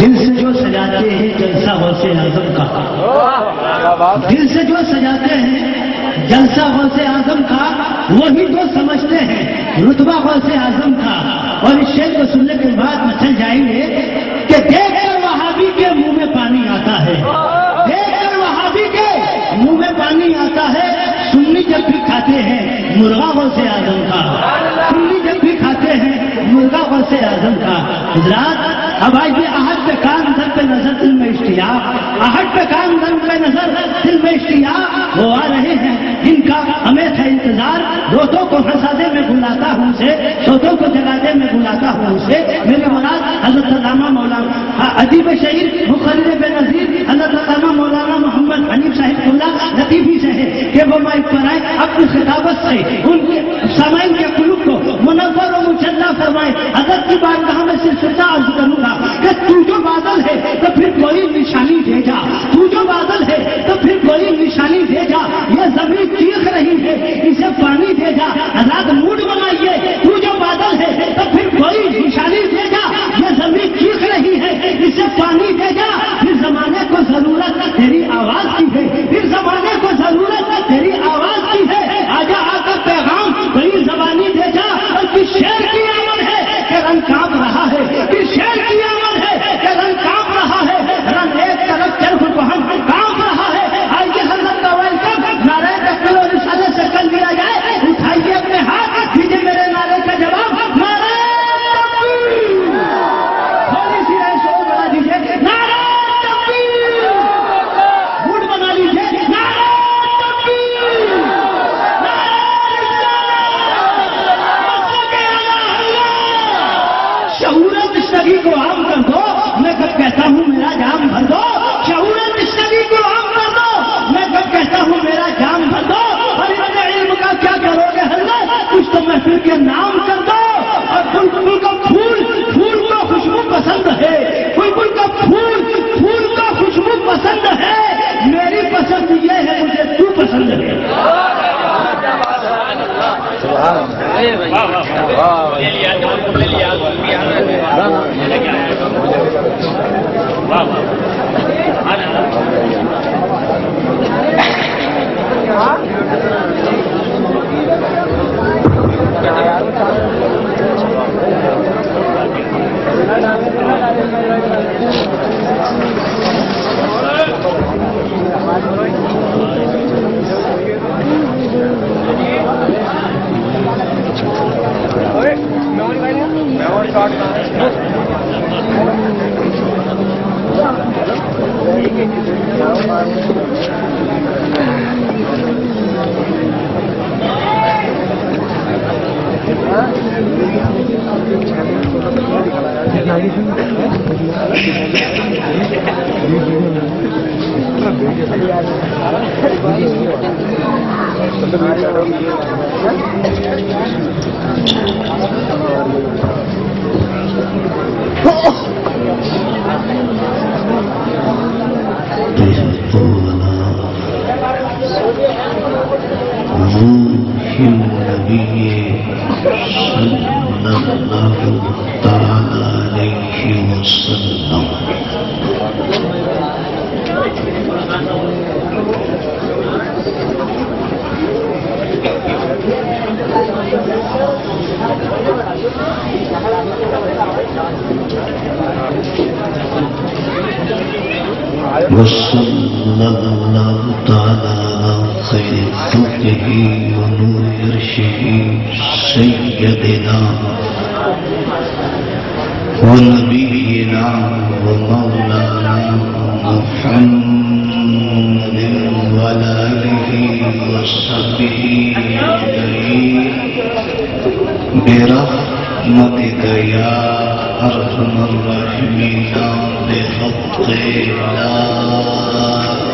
دل سے جو سجاتے ہیں جلسہ غوث اعظم کا، دل سے جو سجاتے ہیں جلسہ غوث اعظم کا، وہی تو سمجھتے ہیں رتبہ غوث اعظم کا۔ اور اس شعر کو سننے کے بعد مچل جائیں گے کہ دیکھ کر وہابی کے منہ میں پانی آتا ہے، دیکھ کر وہابی کے منہ میں پانی آتا ہے۔ سنی جب بھی کھاتے ہیں مرغا غوث اعظم کا، سنی جب بھی کھاتے ہیں مرغا غوث اعظم کا۔ حضرات اب آئیے احد پہ کام در پہ نظر دل میں اشتیاق، احد پہ کام در پہ نظر دل میں اشتیاق، وہ آ رہے ہیں جن کا ہمیں تھا انتظار۔ روتوں کو ہنسانے میں بلاتا ہوں اسے، سوتوں کو جگانے میں بلاتا ہوں اسے۔ میرے مراد حضرت علامہ مولانا ادیب شہید مقرر بے نظیر حضرت علامہ مولانا محمد حنیف صاحب اللہ لطیفی سے ہے کہ وہ مائک پر آئے اپنی خطابت سے ان کے سامعین کے قلوب کو منور و مجلہ فرمائے۔ حضرت کی بارگاہ میں صرف اتنا عرض کروں گا کہ تو جو بادل ہے تو پھر کوئی نشانی دے جا، تو جو بادل ہے تو پھر کوئی نشانی دے جا، یہ زمین چیخ رہی ہے اسے پانی دے جا۔ حضرات موڈ بنائیے، تو جو بادل ہے تو پھر کوئی نشانی دے جا، یہ زمین چیخ رہی ہے اسے پانی دے جا۔ پھر زمانے کو ضرورت تیری آواز کی ہے، پھر زمانے کو ضرورت تیری آواز کی ہے۔ آجا آ کر پیغام بڑی زبانی دے جا، اور کس شعر کی آمد ہے کہ رنگ کانپ رہا ہے، کس شعر کی آمد ہے کہ رنگ کانپ رہا ہے، رنگ ایک طرف چرخ کو ہم کانپ رہا ہے۔ آئیے حضرت کا ویلکم نعرہ تکبیر و رسالت سے کر لیا جائے۔ اٹھائیے اپنے ہاتھ، دیجیے میرے نعرے کا جواب، نعرہ تکبیر۔ تھوڑی سی ایسے اور بڑھا دیجیے، نعرہ تکبیر۔ موڈ بنا لیجیے، نعرہ تکبیر، نعرہ رسالت۔ شعور تشنگی کو عام کر دو، میں کب کہتا ہوں میرا جام بھر دو۔ شعور تشنگی کو عام کر دو، میں کب کہتا ہوں میرا جام بھر دو۔ اور اتنے علم کا کیا کرو گے حضرت، کچھ تو محفل کے نام کر دو۔ اور بلبل کا پھول، پھول کا خوشبو پسند ہے، بلبل کا پھول، پھول کا خوشبو پسند ہے۔ میری پسند یہ ہے، مجھے تو پسند ہے۔ وصلى الله تعالى على خير خلقه ونور عرشه سيدنا ونبينا ومولانا محمد وعلى آله وصحبه أجمعين برحمتك يا أرحم الراحمين بحق لا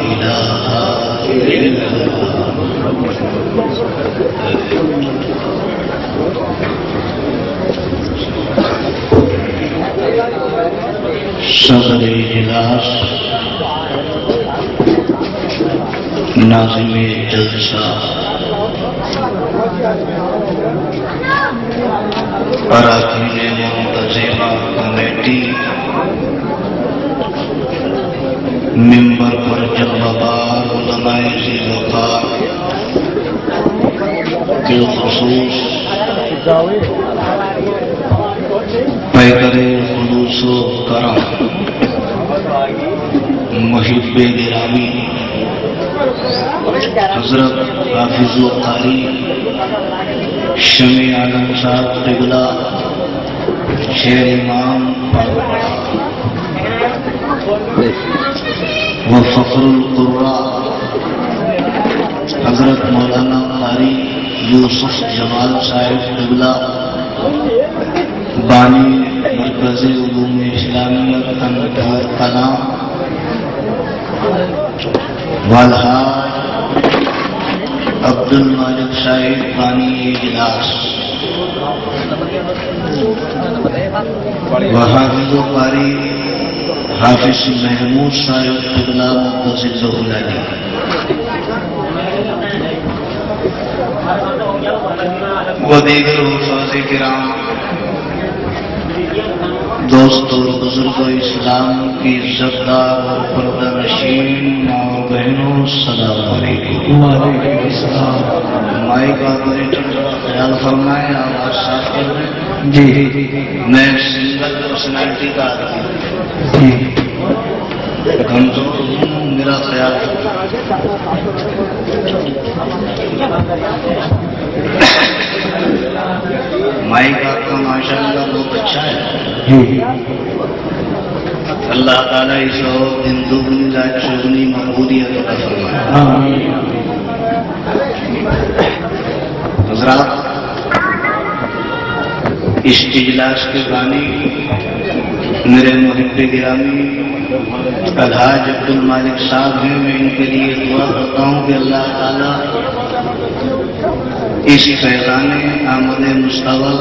إله إلا الله. صدر اجلاس ناظم جلسہ اراکین منتظمہ کمیٹی منبر پر جلوہدار علماء ذوقار بالخصوص پیکر خلوص و کرم محب گرامی حضرت حافظ و قاری شمع عالم صاحب قبلہ شیر امام و فخر القراء حضرت مولانا قاری یوسف جمال صاحب قبلہ بانی مرکز علوم اسلامیہ انور کلام والحاج عبد المالک صاحب بانی اجلاس وحافظ و قاری حافظ محمود صاحب قبلہ مقصد ظہولالی و دیگر حفاظ کرام دوست اور بزرگ اسلام کی عزتدار اور پردہ نشین ماں و بہنوں السلام علیکم۔ وعلیکم السلام۔ مائک آپریٹر خیال فرمائیں، آواز صاف کر دیں۔ جی میں سنگل پرسنالٹی کا آدمی جی کمزور ہوں، میرا خیال مائک آپ کا ماشاء اللہ بہت اچھا ہے۔ اللہ تعالیٰ اس اور دن دگنی رات چگنی مقبولیت عطا فرمائے۔ حضرات، اس اجلاس کے بانی میرے محب گرامی الحاج عبد المالک صاحب ہیں، میں ان کے لیے دعا کرتا ہوں کہ اللہ تعالیٰ اس فیضان آمد مصطفیٰ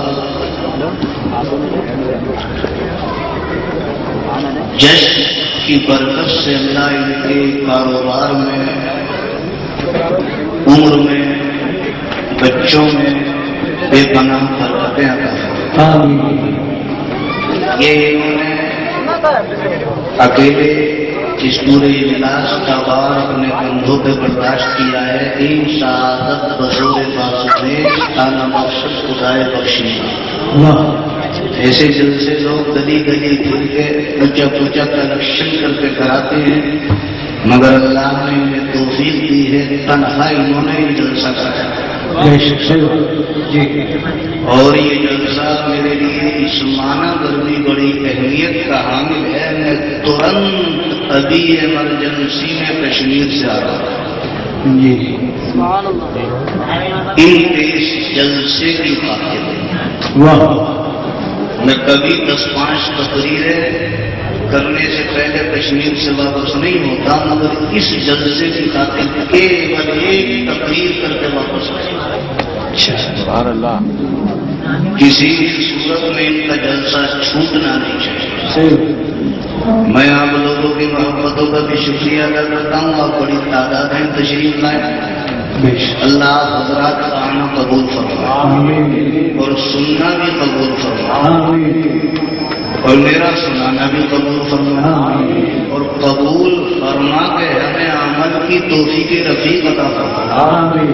جشن کی برکت سے اللہ ان کے کاروبار میں، عمر میں، بچوں میں بے پناہ برکتیں عطا فرمائیں۔ یہ انہوں نے اکیلے اس پورے اجلاس کا بار اپنے کندھوں پہ برداشت کیا ہے۔ این سعادت بزور بازویش تانا مقصد خدائے بخشی۔ ایسے جلسے لوگ گلی گلی پھر کے پوچھا پوچھا کلیکشن کر کے کراتے ہیں، مگر اللہ نے انہیں توفیق دی ہے، تنہا انہوں نے یہ جلسہ کرایا اور یہ جلسہ میرے لیے اس معنی پر بھی بڑی اہمیت کا حامل ہے۔ میں ترنت ابھی ایمرجنسی میں کشمیر سے آ رہا ہوں ان اس جلسے کی خاطر۔ میں کبھی 10-5 تقریریں کرنے سے پہلے کشمیر سے واپس نہیں ہوتا، مگر اس جلسے کی خاطر کیول ایک تقریر کر کے واپس آیا۔ سبحان اللہ۔ کسی صورت میں ان کا جلسہ چھوٹنا نہیں چاہیے۔ میں آپ لوگوں کی محبتوں کا بھی شکریہ ادا کرتا ہوں، آپ بڑی تعداد ہیں، تشریف لائیں۔ اللہ حضرات کا آنا قبول فرمائے اور سننا بھی قبول فرمائے اور میرا سنانا بھی قبول فرمائے اور قبول فرما کے ہمیں عمل کی توفیق رفیق عطا فرمائے۔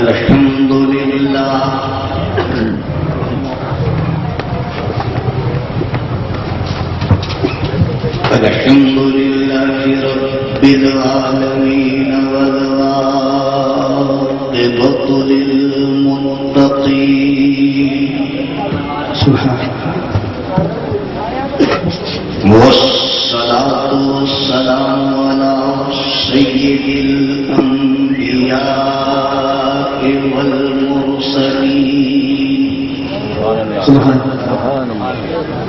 الحمدللہ الحمد لله رب العالمين والعاقبة للمتقين والصلاة والسلام على سيد الأنبياء والمرسلين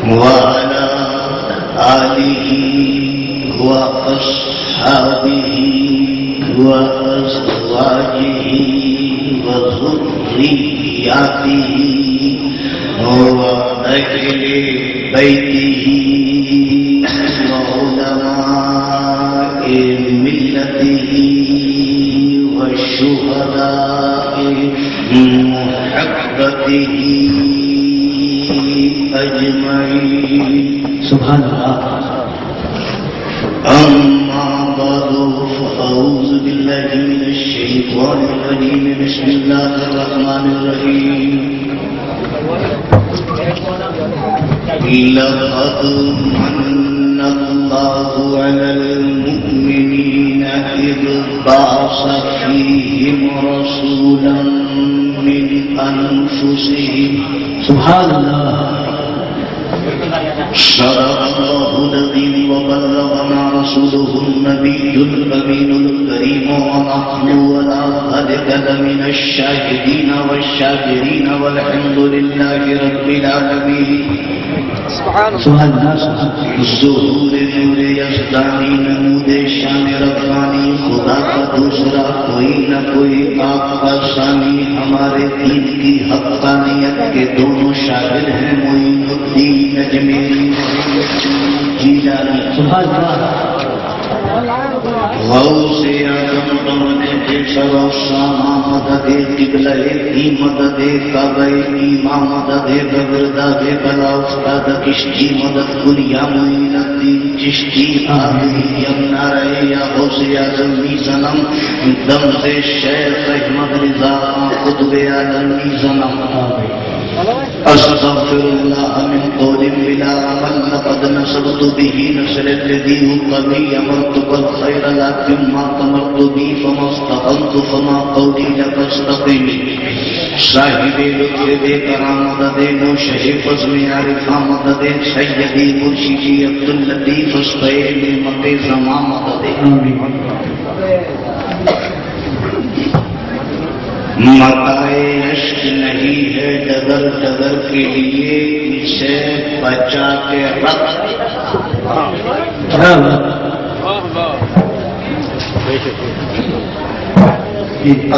وعلى آله وأصحابه وأزواجه وذرياته وأهل بيته وعلماء ملته وشهداء محبته أجمعين. سبحان الله. أما بعد فأعوذ بالله من الشيطان الرجيم. بسم الله الرحمن الرحيم. لقد من الله على المؤمنين إذ بعث فيهم رسولا من أنفسهم. سبحان الله. صدق الله العظيم وبلغنا رسوله النبي الأمين الكريم ونحن على ذلك لمن الشاهدين والشاكرين والحمد لله رب العالمين. سبحان الله. ظہور نور یزدانی نمود شان ربانی خدا کا دوسرا کوئی نہ کوئی آپ کا ثانی. ہمارے دین کی حقانیت کے دونوں شاگرد ہیں معین الدین اجمیری جیلانی. سبحان اللہ. غوث اعظم بمنے جسر و شامہ مدد قبلہ کی مدد کعبہ ایماں مدد بغداد بلا استاد کشتی مدد کلیا معین الدین چشتی آدمی یمنارے یا غوث اعظم بھی سنم دم سے شیخ احمد رضا قطب عالم بھی سنم. استغفر الله من قول بلا عمل لقد نصرت به نصر الذي هو قوي امرت بالخير لكن ما تمرت به فما استقمت فما قولي لك استقم. صاحب لطف دے کرامت دے نو شریف فضل عارف مدد سیدی مرشدی عبد اللطیف استعین نعمت زمامت دے. متائے عشق نہیں ہے ڈگر ڈگر کے لیے اسے بچا کے رکھ.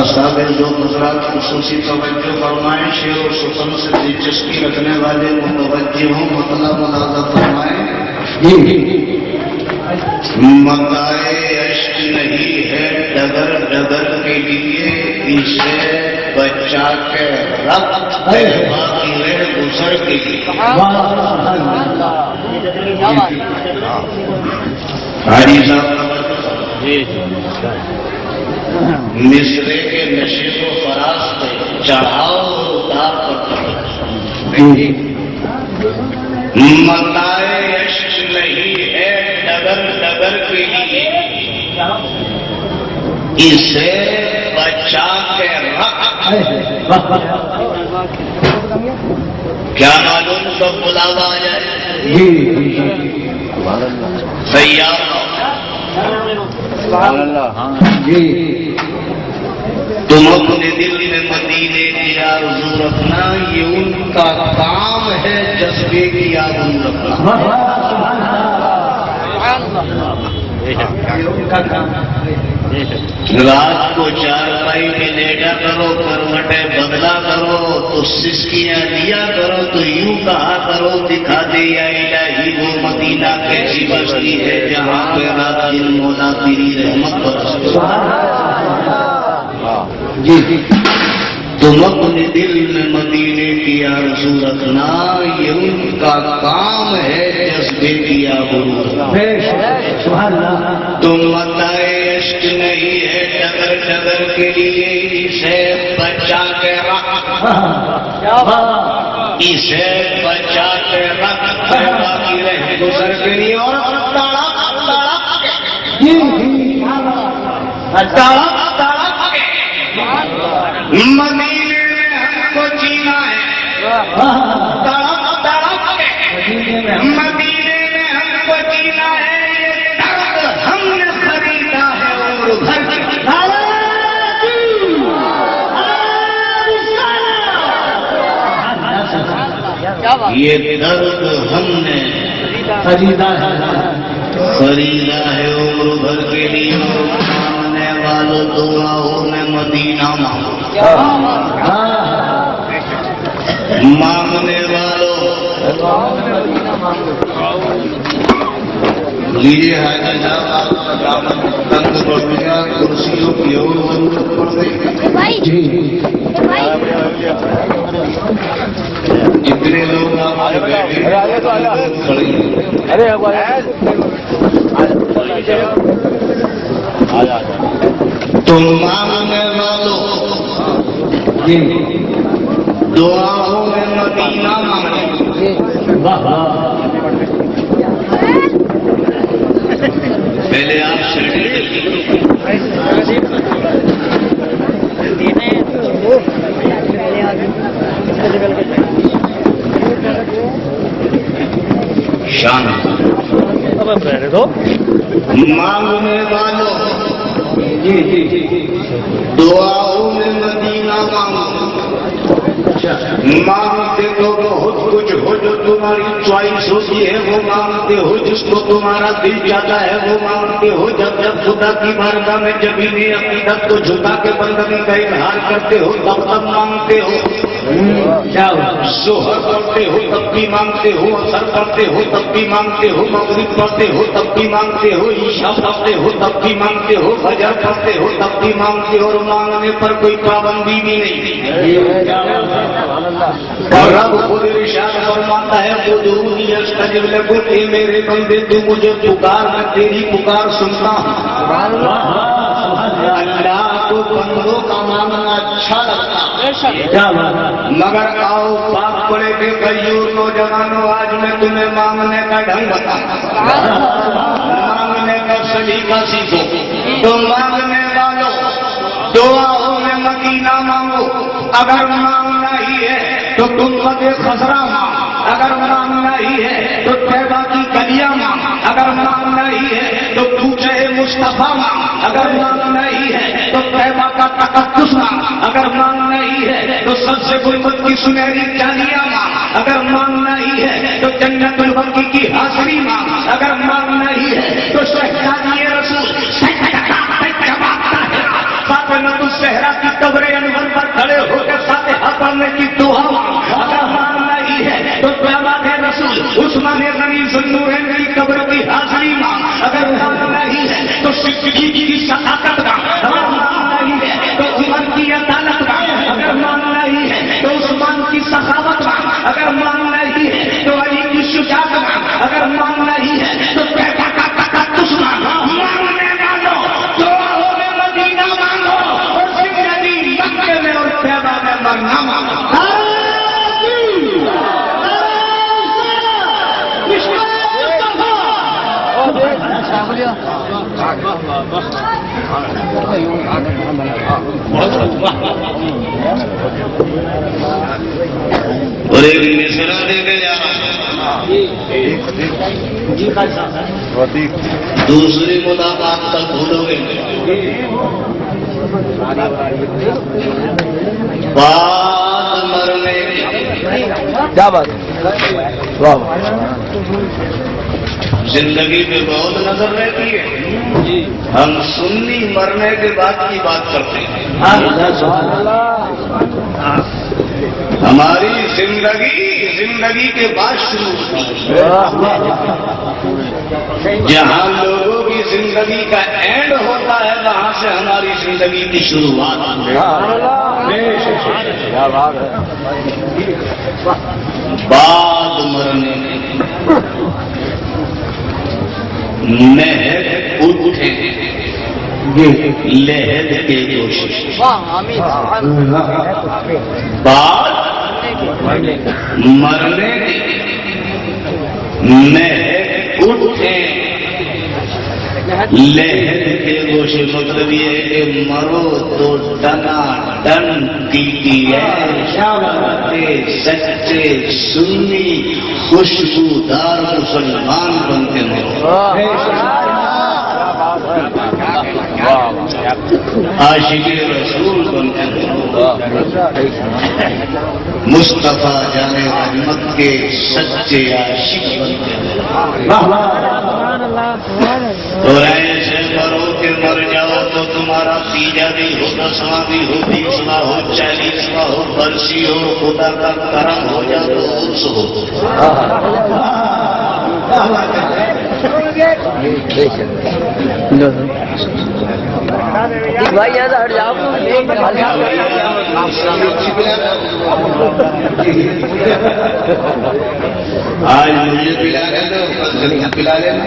اصحاب جو حضرات خصوصی توجہ فرمائیں. شعر و سخن سے دلچسپی رکھنے والے متوجہ ہوں مطلب ملاحظہ فرمائیں. متائے عشق نہیں ہے ڈگر ڈگر کے لیے اسے بچا کے رکھ باقی رہ گزر کے لیے. حاجی صاحب مصرے کے نشے و فراز پہ چڑھاؤ اتار کرتا ہے. متائے عشق نہیں ہے ڈگر ڈگر کے لیے اسے بچا کے رکھ. کیا معلوم کب بلاوا آ جائے. تیار تم اپنے دل میں مدینے کی آرزو رکھنا. یہ ان کا کام ہے جذبے کی آرزو رکھنا. رات کو چارپائی میں لیٹا کرو کروٹیں بدلا کرو تو سسکیاں دیا کرو تو یوں کہا کرو دکھا دے یا الہی وہ مدینہ کیسی بستی ہے جہاں پہ رات دن مولا تیری رحمت برستی. تم اپنے دل میں مدینے کی آرزو رکھنا. یہ ان کا کام ہے جذبے کی آبرو رکھنا. تم متائے عشق نہیں ہے ڈگر ڈگر کے لیے اسے بچا کے رکھ. اسے بچا کے رکھ باقی رہ گزر کے لیے. اور مدینے میں ہم کو جینا ہے. مدینے میں ہم کو جینا ہے. یہ درد ہم نے خریدا ہے عمر بھر. یہ درد ہم نے خریدا ہے عمر بھر کے لیے. ماننے والوں دعاؤں میں مدینہ مانگو. مانگنے والوں لیجیے حاجی صاحب آپ کا دامن تنگ پڑ گیا. کرسیوں کی اور ضرورت پڑ گئی. جتنے لوگ ہمارے تم مانگنے والوں دعاؤں میں مدینہ مانگے. پہلے آپ شان مانگنے والوں دعاؤں میں مدینہ مانگو. مانگتے تو بہت کچھ ہو جو تمہاری چوائس ہوتی ہے وہ مانگتے ہو, جس کو تمہارا دل چاہتا ہے وہ مانگتے ہو. جب جب خدا کی بارگاہ میں جبینی عقیدت کو جھکا کے بندگی کا اظہار کرتے ہو تب تب مانگتے ہو. ظہر پڑھتے ہو تب بھی مانگتے ہو, اثر پڑھتے ہو تب بھی مانگتے ہو, مغرب پڑھتے ہو تب بھی مانگتے ہو, عشاء پڑھتے ہو تب بھی مانگتے ہو, فجر پڑھتے ہو تب بھی مانگتے ہو. اور مانگنے پر کوئی پابندی بھی نہیں. اور رب خود ارشاد فرماتا ہے ادعونی استجب لکم, اے میرے بندے تو مجھے پکار, میں تیری پکار سنتا ہوں. اللہ کو بندوں کا مانگنا اچھا لگتا مگر آؤ پاک پڑے کے غیور نوجوانوں, آج میں تمہیں مانگنے کا ڈھنگ بتاؤں, مانگنے کا سلیقہ سیکھو. تو مانگنے والوں دعاؤں میں مدینہ مانگو. اگر مانگنا ہی ہے تو تم مدے خزرہ مانگ, اگر مانگنا ہی ہے تو طیبہ کی گلیاں مانگ, اگر مانگنا ہی ہے تو کوچے مصطفیٰ مانگ, اگر مانگنا ہی ہے تو طیبہ کا تقدس مانگ, اگر مانگنا ہی ہے تو سب سے غربت کی سنہری جانیاں مانگ, اگر مانگنا ہی ہے تو جنت البقیع کی حاضری مانگ, اگر مانگنا ہی ہے تو شہزادی رسول نبو صحرا کی قبر انور پر کھڑے ہو کے فاتحہ پڑھنے کی دعا مانگ, اگر مانگنا ہی ہے تو قیامت رسول عثمان غنی ذوالنورین کی قبر کی حاضری مانگ, اگر مانگنا ہی ہے تو صدیق کی صداقت مانگ, اگر مانگنا ہی ہے تو عمر کی عدالت مانگ, اگر مانگنا ہی ہے تو عثمان کی سخاوت مانگ, اگر مانگنا ہی ہے تو علی کی شجاعت مانگ, اگر مانگنا ہی ہے تو طیبہ کا تقدس مانگ. مانگنے والوں دعاؤں میں مدینہ مانگو اور زندگی مکے میں اور طیبہ میں مرنا مانگو. اور ایک مصرع دے کے جا رہا دوسری ملاقات تک بھولو گے بات مرنے کیا بات زندگی میں بہت نظر رہتی ہے, ہم سنی مرنے کے بعد کی بات کرتے ہیں. ہماری زندگی کے بعد شروع ہوتی ہے. جہاں لوگوں کی زندگی کا اینڈ ہوتا ہے وہاں سے ہماری زندگی کی شروعات ہوتی ہے. بعد مرنے مہک اٹھے لہد کے کوشش, بعد مرنے مہک اٹھے لہد کے کوشش. مطلب یہ ہے کہ مرو تو ڈنا ڈن کی سچے سنی خوشبودار مسلمان بن کے مرو, عاشق رسول بن کے مرو, مصطفیٰ جانے رحمت کے سچے عاشق بن کے مرو. اور ایسے مرو کہ مر جاؤ تو تمہارا تیجا بھی ہو, 10واں بھی ہو, 20واں ہو, 40واں ہو, برسی ہو, خدا کا کرم ہو جائے تو عرس ہو. بھائی یہاں سے ہٹ جاؤ. آج مجھے پلا رہے تو پلا لینا.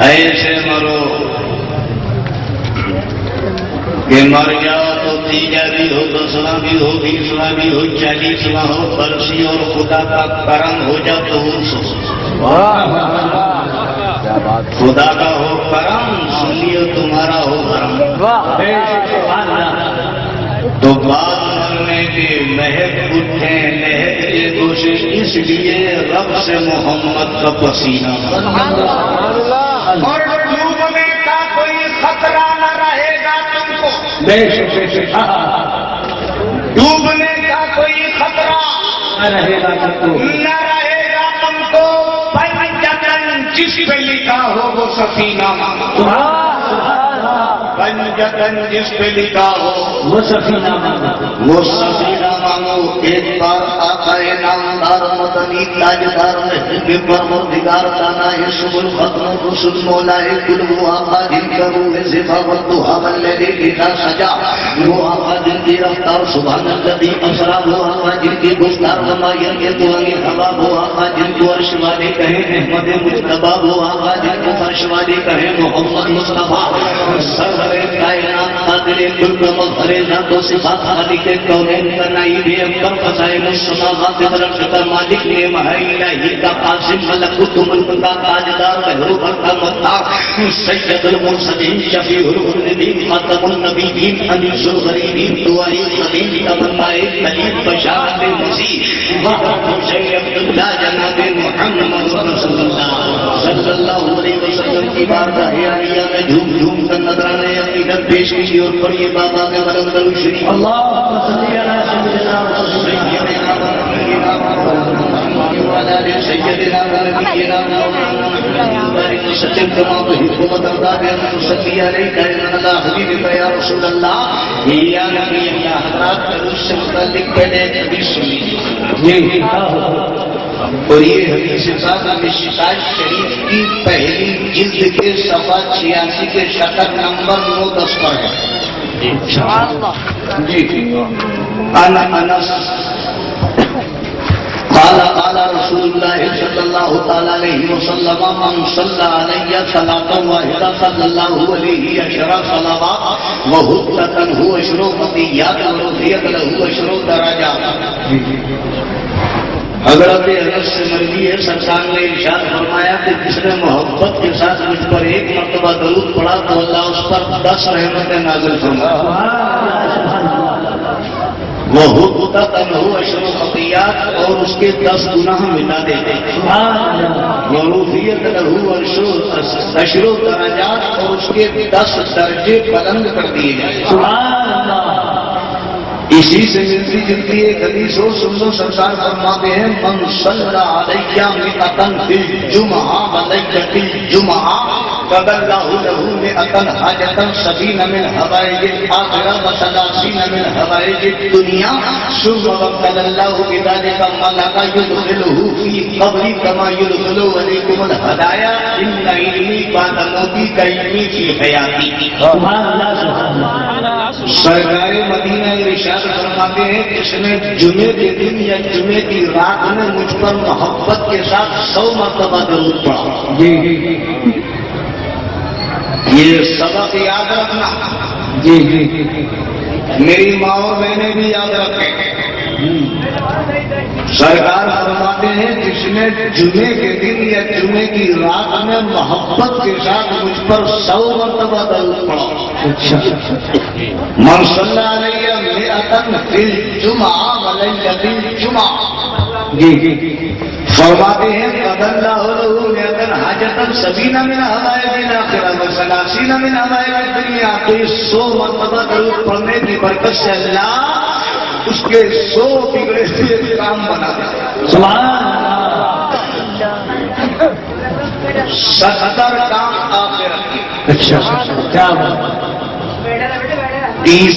ایسے مرو کہ مر جاؤ تو 3 بھی ہو 10 بھی ہو 20 بھی ہو 40 ہو برسی اور خدا کا کرم ہو جا تو خدا کا ہو کرم سنیے تمہارا ہو کرم تو بعد مرنے کے مہک اٹھے لہک کے دوشے اس لیے رب سے محمد کا پسینہ اور ڈوبنے کا کوئی خطرہ نہ رہے گا تم کو. ڈوبنے کا کوئی خطرہ نہ رہے گا تم کو. پنجتن جس پہ لکھا ہو وہ سفینہ مانگو. پنجتن جس پہ لکھا ہو وہ سفینہ مانگو. ایک بار آقا نامدار مدنی تاجدار محب پروردگار دانا یسوع الختم الرسل مولا کل وہ آقا جن کا روح ذبح دعا والذی اذا سجا وہ آقا جن کی رفتار سبحان الذی اسرا وہ آقا جن کی گفتار ومایر کے دعائیں ہوا وہ آقا جن کو عرش والے کہیں احمد مجتبی وہ آقا جن کو فرش والے کہیں محمد مصطفیٰ سرور کائنات قادر کل مظہر ذات و صفات خالق کونین کا نائب اکبر فضائل السماوات والارض کا مالک نعم ہے الہی کا قاسم ملکوت ملک کا تاجدار محروب کا مختار سید المرسلین شفیع المذنبین خاتم النبیین انیس الغریبین دعائی القدیم تمنا کلیم بشارت مسیح وقت شیخ عبداللہ جناب محمد رسول اللہ صلی اللہ علیہ وسلم کی بارگاہ عالیہ میں جھوم جھوم کر نظرانے عقیدت پیش کی اور پڑھیے بابا کے بلند شریف اللہم صلی علی سیدنا سیدنا ونبینا بارک وسلم کما تحب وترضى بأن نصلي عليك على حبيبك يا رسول الله یا نبی اللہ. حضرات درود سے متعلق پہلے ایک حدیث سنی اور یہ حدیث مشکات شریف کی پہلی جلد کے صفحہ 86 کے شطر نمبر 9-10 پر ہے. جی انا انس قال رسول الله صلى الله عليه وسلم من صلى علي صلاة واحدة صلى الله عليه 10 صلوات وهدت له 10 خطيئات ورفعت له 10 درجات. حضرت انس سے مروی ہے سرکار نے ارشاد فرمایا کہ جس نے محبت کے ساتھ مجھ پر 1 مرتبہ درود پڑھا تو اللہ اس پر 10 رحمتیں نازل فرمائے. وہ حدت له 10 خطیات اور اس کے 10 گناہ مٹا دیتے. ورفعت له 10 درجات اور اس کے 10 درجے بلند کر دیے جائے. اسی سے ملتی جلتی ایک حدیث اور سن لو. سرکار فرماتے ہیں من صلی علیہ مئۃ فی الجمعہ ولیلۃ الجمعہ قضى الله له 100 حاجة 70 من حوائج الآخرة و30 من حوائج الدنيا ثم بدل الله بذلك ملكا يدخله في قبر كما يدخل عليكم الهدايا إن علمي بعد موتي كعلمي في حياتي. سبحان الله سبحان الله. سرکار مدینہ ارشاد فرماتے ہیں جس نے جمعے کے دن یا جمعے کی رات میں مجھ پر محبت کے ساتھ 100 مرتبہ درود پڑھا. یہ سبق یاد رکھنا. جی جی میری ماں اور میں نے بھی یاد رکھے. سرکار فرماتے ہیں جس نے جمعے کے دن یا جمعے کی رات میں محبت کے ساتھ مجھ پر 100 مرتبہ درود پڑھا. من صلی علیہ مئۃ فی الجمعہ ولیلۃ الجمعہ. جی جی فرماتے ہیں قضى الله له 100 حاجة 70 من حوائج الآخرة و30 من حوائج الدنيا. تو اس 100 مرتبہ درود پڑھنے کی برکت سے اللہ اس کے 100 بگڑے ہوئے کام بنا دے. سبحان اللہ. 70 کام آخرت کے. اچھا کیا بات. 30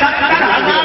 70,000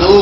2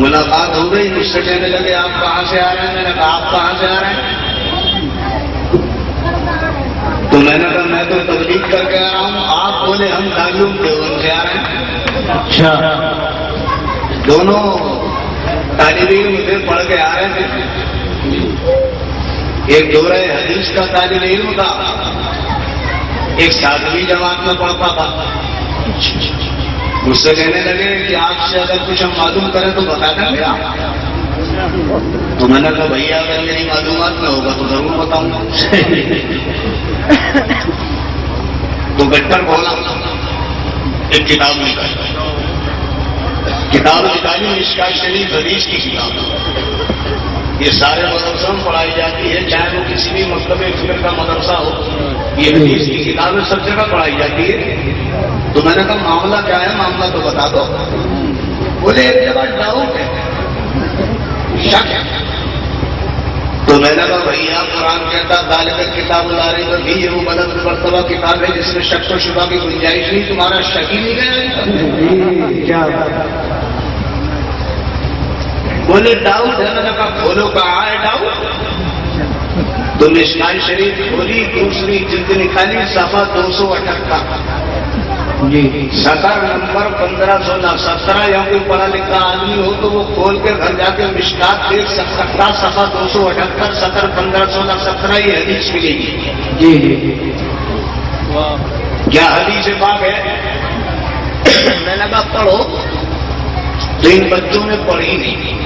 ملاقات ہو گئی، مجھ سے کہنے لگے آپ کہاں سے آ رہے ہیں؟ میں نے کہا آپ کہاں سے آ رہے ہیں؟ تو میں نے کہا میں تو تبلیغ کر کے آ رہا ہوں، آپ بولے ہم دارالعلوم دیوبند سے آ رہے ہیں۔ اچھا، دونوں طالب علم سے پڑھ کے آ رہے تھے، ایک دورہ حدیث کا طالب علم تھا، ایک 7ویں جماعت میں پڑھتا تھا۔ مجھ سے کہنے لگے کہ آپ سے اگر کچھ ہم معلوم کریں تو بتا دیں گے آپ؟ تو میں نے کہا بھیا اگر میری معلومات میں ہوگا تو ضرور بتاؤں گا۔ تو گٹر کھولا، ایک کتاب نکالی، کتاب نکالی مشکات شریف حدیث کی کتاب، یہ سارے مدرسوں میں پڑھائی جاتی ہے، چاہے وہ کسی بھی مکتب فکر کا مدرسہ ہو، یہ حدیث کی کتابیں سب جگہ پڑھائی جاتی ہے۔ تو میں نے کہا معاملہ کیا ہے؟ معاملہ تو بتا دو۔ بولے ایک جگہ ڈاؤٹ ہے، شک ہے۔ تو میں نے کہا بھیا قرآن کہتا ذالک کتاب لا ریب فیہ، وہ بلند مرتبہ کتاب ہے جس میں شک و شبہ کی گنجائش نہیں، تمہارا شک ہی نہیں گیا۔ بولے ڈاؤٹ ہے، میں نے کہا کھولو کہاں ہے ڈاؤٹ؟ تو مشکات شریف کھولی، دوسری جلد نکالی، صفحہ 278، سطر نمبر 1516 17، یا کوئی پڑھا لکھا آدمی ہو تو وہ کھول کے گھر جا کے مشکات دیکھ سکتا، صفحہ 278 سطر 1516 17، یہ حدیث ملے گی۔ جی کیا حدیث پاک ہے؟ میں نے کہا پڑھو، تو ان بچوں نے پڑھی نہیں،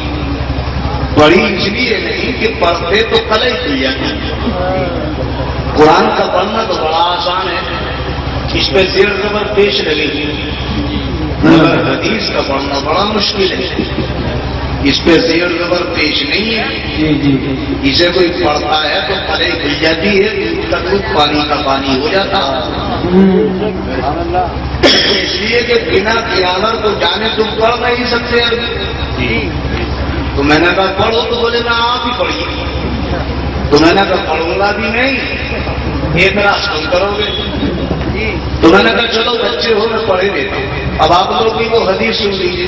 پڑھی اس لیے نہیں کہ پڑھتے تو کل ہی کھل جاتے۔ قرآن کا پڑھنا تو بڑا آسان ہے، اس پہ زیر زبر پیش لگے گی، مگر حدیث کا پڑھنا بڑا مشکل ہے، اس پہ زیر زبر پیش نہیں ہے۔ اسے کوئی پڑھتا ہے تو پلے کھل جاتی ہے، دودھ کا دودھ پانی کا پانی ہو جاتا ہے۔ اس لیے کہ بنا گرامر کو جانے تم پڑھ نہیں سکتے۔ تو میں نے کہا پڑھو، تو بولے نا آپ ہی پڑھیے۔ تو میں نے کہا پڑھوں گا بھی نہیں، اعتراض کم کرو گے۔ تو میں نے کہا چلو بچے ہو میں پڑھے دیتا ہوں، اب آپ لوگ بھی وہ حدیث سن لیجیے۔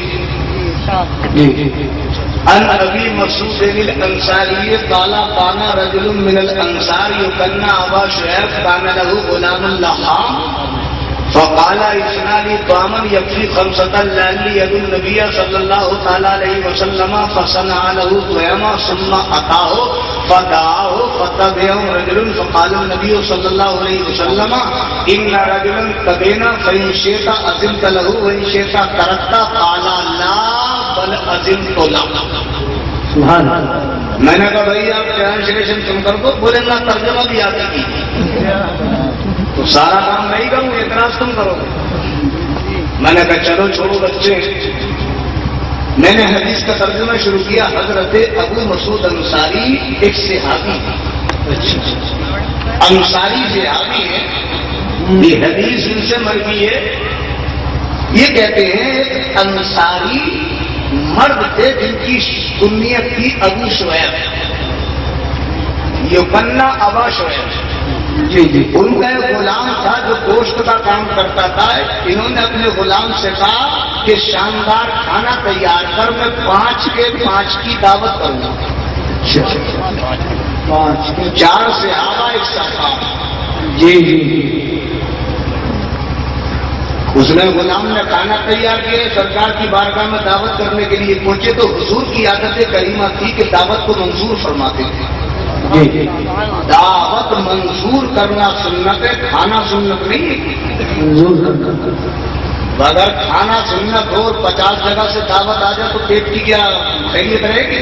ان ابی مسعود الانصاری قال كان رجل من الانصار يكنى ابا شعيب كان له غلام لحام فقال اتنا لي طعاما يكفي 5 لعلي يد النبي صلى الله تعالى عليه وسلم فصنع له طعاما ثم اتاه فدعاه فتبعه رجل فقال النبي صلى الله عليه وسلم ان رجلا تبينا فان شئت اذنت له وان شئت تركت قال لا بل اذنت له۔ سبحان اللہ۔ میں نے کہا بھائی آپ ٹرانسلیشن تم کر دو، بولے نا ترجمہ بھی آتی کی، تو سارا کام نہیں کروں، اعتراض تم کرو۔ میں نے کہا چلو چھوڑو بچے، میں نے حدیث کا ترجمہ شروع کیا۔ حضرت ابو مسعود انصاری ایک صحابی، انصاری صحابی ہے، یہ حدیث ان سے مروی ہے۔ یہ کہتے ہیں ایک انصاری مرد تھے جن کی کنیت تھی ابو شعیب، یکنا ابا شعیب۔ ان کا ایک غلام تھا جو گوشت کا کام کرتا تھا۔ انہوں نے اپنے غلام سے کہا کہ شاندار کھانا تیار کر، میں 5 کے 5 کی دعوت کروں گا۔ 4 صحابہ ایک ساتھ۔ اس نے غلام نے کھانا تیار کیا، سرکار کی بارگاہ میں دعوت کرنے کے لیے پہنچے تو حضور کی عادت کریمہ تھی کہ دعوت کو منظور فرماتے تھے۔ دعوت منظور کرنا سنت ہے، کھانا سنت نہیں ہے۔ اگر کھانا سنت ہو اور 50 جگہ سے دعوت آ جائے تو پیٹ کی کیا خیریت رہے گی؟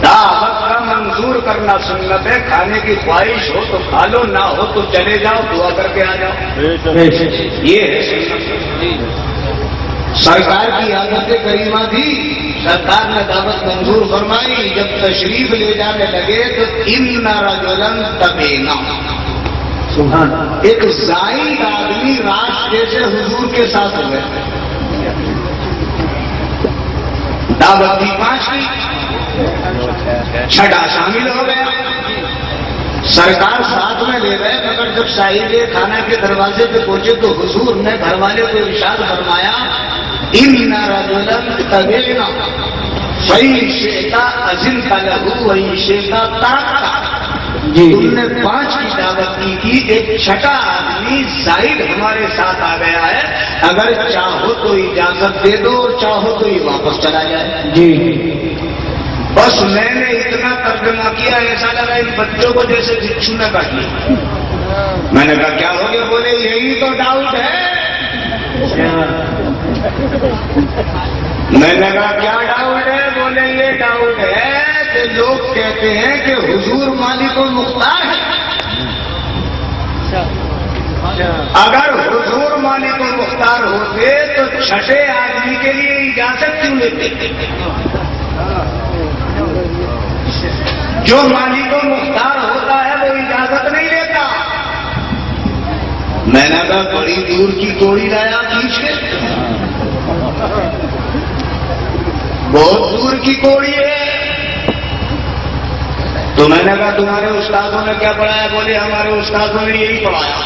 دعوت کا منظور کرنا سنت ہے، کھانے کی خواہش ہو تو کھا لو، نہ ہو تو چلے جاؤ، دعا کر کے آ جاؤ، یہ ہے سنت۔ سرکار کی عادت کریمہ تھی، سرکار نے دعوت منظور فرمائی۔ جب تشریف لے جانے لگے تو ان رجلا تبینا، ایک زائد آدمی راستے سے حضور کے ساتھ ہوئے، دعوت کی 5 کی، 6 شامل ہو گیا۔ سرکار ساتھ میں لے گئے، مگر جب صاحب خانہ کے دروازے پہ پہنچے تو حضور نے گھر والے کو ارشاد فرمایا ان رجلا تبعنا فإن شئت أذنت له وإن شئت تركته۔ تم نے 5 کی دعوت کی تھی، ایک چھٹا آدمی زائد ہمارے ساتھ آ گیا ہے، اگر چاہو تو اجازت دے دو اور چاہو تو یہ واپس چلا جائے۔ جی بس میں نے اتنا ترجمہ کیا، ایسا لگا ان بچوں کو جیسے بچھو نے کاٹ لیا۔ میں نے کہا کیا ہو گیا؟ بولے یہی تو ڈاؤٹ ہے۔ میں نے کہا کیا ڈاؤٹ ہے؟ بولے یہ ڈاؤٹ ہے کہ لوگ کہتے ہیں کہ حضور مالک المختار ہے، اگر حضور مالک المختار ہوتے تو چھٹے آدمی کے لیے اجازت کیوں لیتے؟ جو مالک المختار ہوتا ہے وہ اجازت نہیں لیتا۔ میں نے کہا بڑی دور کی کوڑی لایا کھینچ کے، بہت دور کی کوڑی ہے۔ تو میں نے کہا تمہارے استادوں نے کیا پڑھایا؟ بولے ہمارے استادوں نے یہی پڑھایا۔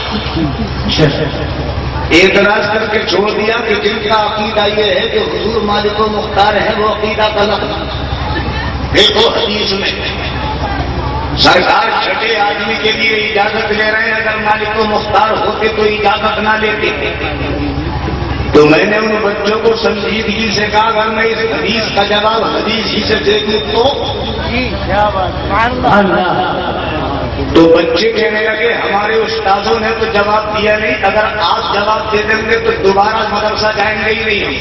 اعتراض کر کے چھوڑ دیا کہ جن کا عقیدہ یہ ہے کہ حضور مالک و مختار ہے وہ عقیدہ غلط ہے۔ دیکھو حدیث میں سرکار چھٹے آدمی کے لیے اجازت لے رہے ہیں، اگر مالک و مختار ہوتے تو اجازت نہ لیتے۔ تو میں نے ان بچوں کو سنجیدگی سے کہا اگر میں اس حدیث کا جواب حدیث ہی سے دے دوں تو بچے کہنے لگے ہمارے استادوں نے تو جواب دیا نہیں، اگر آپ جواب دے دیں گے تو دوبارہ مدرسہ جائیں گے ہی نہیں۔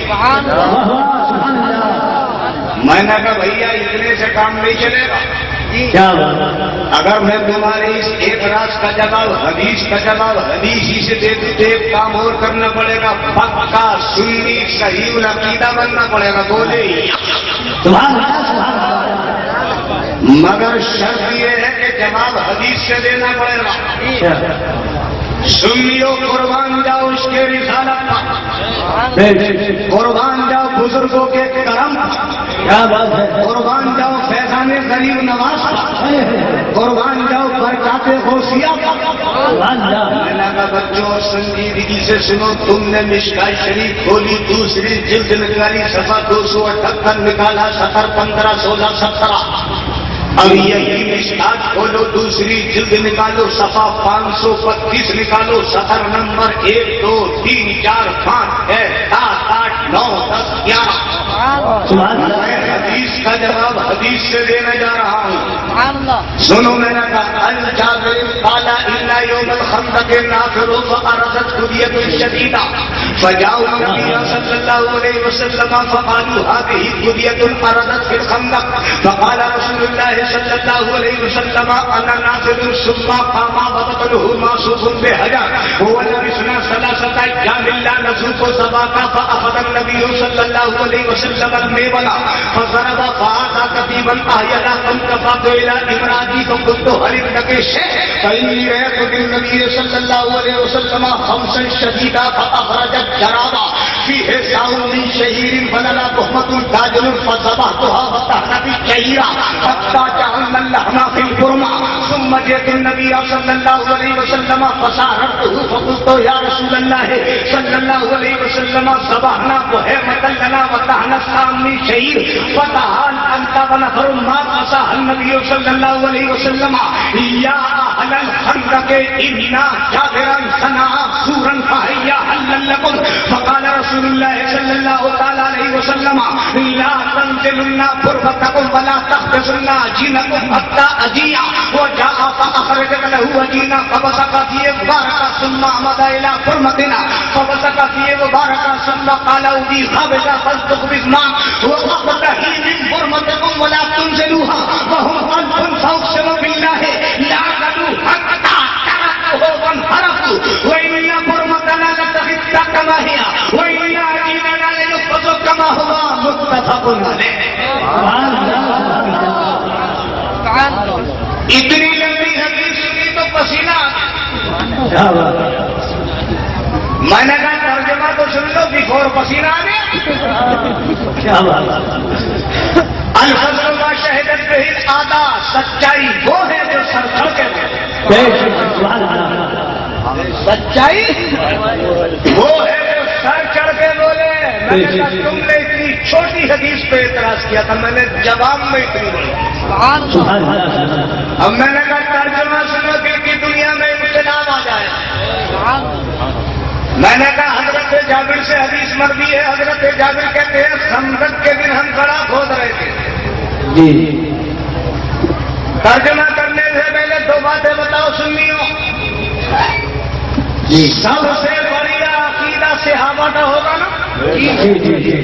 میں نے کہا بھیا اتنے سے کام نہیں چلے گا، اگر میں تمہارے اس اعتراض کا جواب حدیث کا جواب حدیث ہی سے دے دوں تو ایک کام اور کرنا پڑے گا، پکا سنی صحیح العقیدہ بننا پڑے گا۔ بولے مگر شرط یہ ہے کہ جواب حدیث سے دینا پڑے گا۔ سنیو قربان جاؤ اس کے رسالت کا، قربان جاؤ بزرگوں کے کرم کا، قربان جاؤ فیضان غریب نواز کا، قربان جاؤ برکات غوثیہ کا۔ میں نے کہا بچوں اور سنجیدگی سے سنو، تم نے مشکات شریف کھولی، دوسری جلد نکالی، صفحہ 278 نکالا، 70 15 16 17۔ اب یہی مشکات کھولو، دوسری جلد نکالو، صفحہ 532 نکالو، سطر نمبر 1 2 3 4 5 6 7 8 9 10 11۔ میں حدیث کا جواب حدیث سے دینے جا رہا ہوں۔ سنو میں نے کہا الجابر قال الا يوم الخندق نافر فارضت قضيه شديده فجاءوا النبي صلى الله عليه وسلم فقالوا هذه قضيه ارادت في الخندق فقال رسول الله صلى الله عليه وسلم انا نافر ثم قام وبطله معصوب بحجر هو لبسنا 3 ايام لا نذوق سباقا فاخذ النبي صلى الله عليه وسلم الميبلا فضرب فاعطى كتيبا اهيلا فانتفض الى امراتي فقلت هل لك شيء فاني رايت بالنبي صلى الله عليه وسلم خمسا شديدا فاخرجت جرابا فيه ساع من شهير فلنا تهمة تاجر فذبحتها وطحنت الشهيرة حتى جعلنا اللحم في البرمة ثم جئت النبي صلى الله عليه وسلم فساررته فقلت يا رسول الله صلى الله عليه وسلم ذبحنا بهيمة لنا وطحنا الساع من شهير فتعال أنت ونفر ما قصاها النبي صلى الله عليه وسلم يا أهل الخندق إنا جابرا صنعا سورا فهيا هل لكم فقال رسول الله صلى الله عليه وسلم لا تنزلن فربتكم ولا تختصرن جينكم حتى أجيع وجاء فأخرجت له وجينا فبصق فيه مباركا ثم عمد إلى فرمتنا فبصق فيه مباركا ثم قال أودي خابزا فاستقبض معه وأخذه من فرمتكم ولا تنزلوها وهم ألف فأقسم بالله لا قالوا حتى تركوه وانحرفوا وإن فرمتنا لتخذ كما هي وإن أجيننا ليخبز كما هو متفق عليه۔ اتنی لمبی حدیث سنی تو پسینہ میں نے کہا ترجمہ تو سن لو بفور پسینہ آ گیا۔ الفضل کا شہادت بہت آدھا سچائی وہ ہے جو سر کھڑ کے سبحان اللہ. سچائی وہ ہے جو سر چڑھ کے بولے میں نے کہا تم نے اتنی چھوٹی حدیث پہ اعتراض کیا تھا میں نے جواب میں اتنی بولی. سبحان اللہ. اب میں نے کہا ترجمہ سنو دل کی دنیا میں انقلاب آ جائے. میں نے کہا حضرت جابر سے حدیث مروی ہے. حضرت جابر کہتے ہیں خندق کے دن ہم گڑھا کھود رہے تھے. جی ترجمہ کرنے سے پہلے دو باتیں بتاؤ سنیو. جی سب سے بڑی عقیدہ صحابہ کا ہوگا نا. جی جی جی.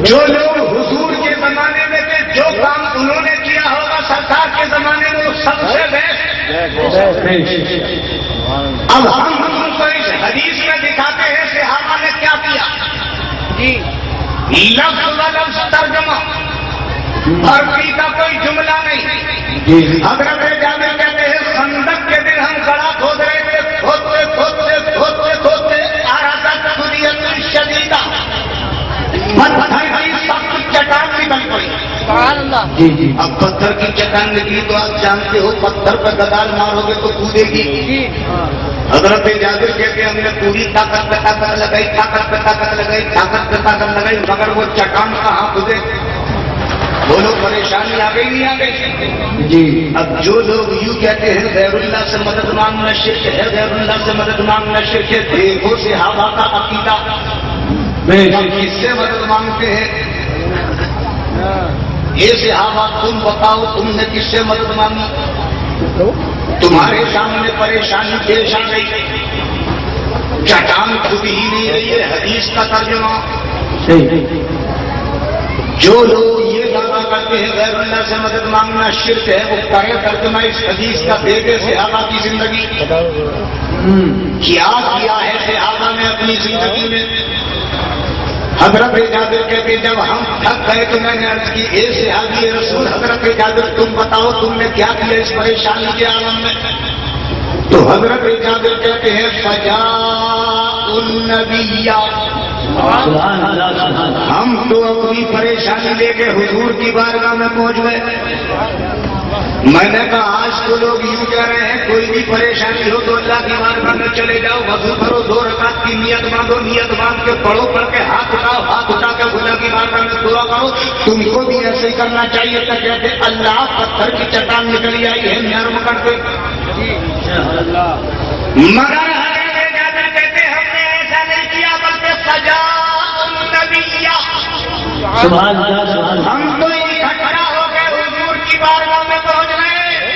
جو لوگ حضور کے زمانے میں تھے جو کام انہوں نے کیا ہوگا سرکار کے زمانے میں وہ سب سے بیسٹ. اب ہم کو اس حدیث میں دکھاتے ہیں صحابہ نے کیا کیا. لفظ و لفظ ترجمہ عربی کا کوئی جملہ نہیں. حضرت جابر کہتے ہیں خندق کے دن ہم گڑھا کھود رہے تھے. کھودتے کھودتے کھودتے کھودتے آرادت خودیت شدیدہ پتھر کی سخت چٹان نکل پڑی. جی جی. اب پتھر کی چٹان نکلی تو آپ جانتے ہو پتھر پہ گدال مارو گے تو کودے گی. حضرت جابر کہتے ہم نے پوری طاقت پہ طاقت لگائی طاقت پہ طاقت لگائی طاقت پہ طاقت لگائی مگر وہ چٹان کہاں کودے. بولو پریشانی آ گئی نہیں آ گئی. جی اب جو لوگ یوں کہتے ہیں غیر اللہ سے مدد مانگنا شرک ہے غیر اللہ سے مدد مانگنا شرک ہے دیکھو صحابہ کا عقیدہ. ہم کس سے مدد مانگتے ہیں. یہ صحابہ تم بتاؤ تم نے کس سے مدد مانگی. تمہارے سامنے پریشانی پیش آ گئی چٹان خود ہی نہیں رہی ہے. حدیث کا ترجمہ جو لوگ یہ دعویٰ کرتے ہیں غیر اللہ سے مدد مانگنا شرک ہے وہ کرے ترجمہ اس حدیث کا دے دے صحابہ کی زندگی. کیا کیا ہے صحابہ نے اپنی زندگی میں. حضرت جابر کہتے جب ہم تھک گئے تو میں نے عرض کی اے صحابی رسول حضرت جابر تم بتاؤ تم نے کیا کیا اس پریشانی کے عالم میں. تو حضرت جابر کہتے ہیں فجاء النبی ہم تو اپنی پریشانی لے کے حضور کی بارگاہ میں پہنچ گئے. میں نے کہا آج تو لوگ یوں کہہ رہے ہیں کوئی بھی پریشانی ہو تو اللہ کی بارگاہ میں چلے جاؤ وضو کرو 2 رکعت کی نیت باندھو نیت باندھ کے پڑھو پڑھ کے ہاتھ اٹھا کے خدا کی بارگاہ میں دعا کرو. تم کو بھی ایسے ہی کرنا چاہیے تھا. کہتے اللہ پتھر کی چٹان نکلی آئی ہے نرم کر کے. مگر کہتے ہم نے ایسا نہیں کیا بلکہ سجا سبحان اللہ سبحان اللہ. ہم تو اکٹھا ہو گئے حضور کی بارگاہ میں پہنچ گئے.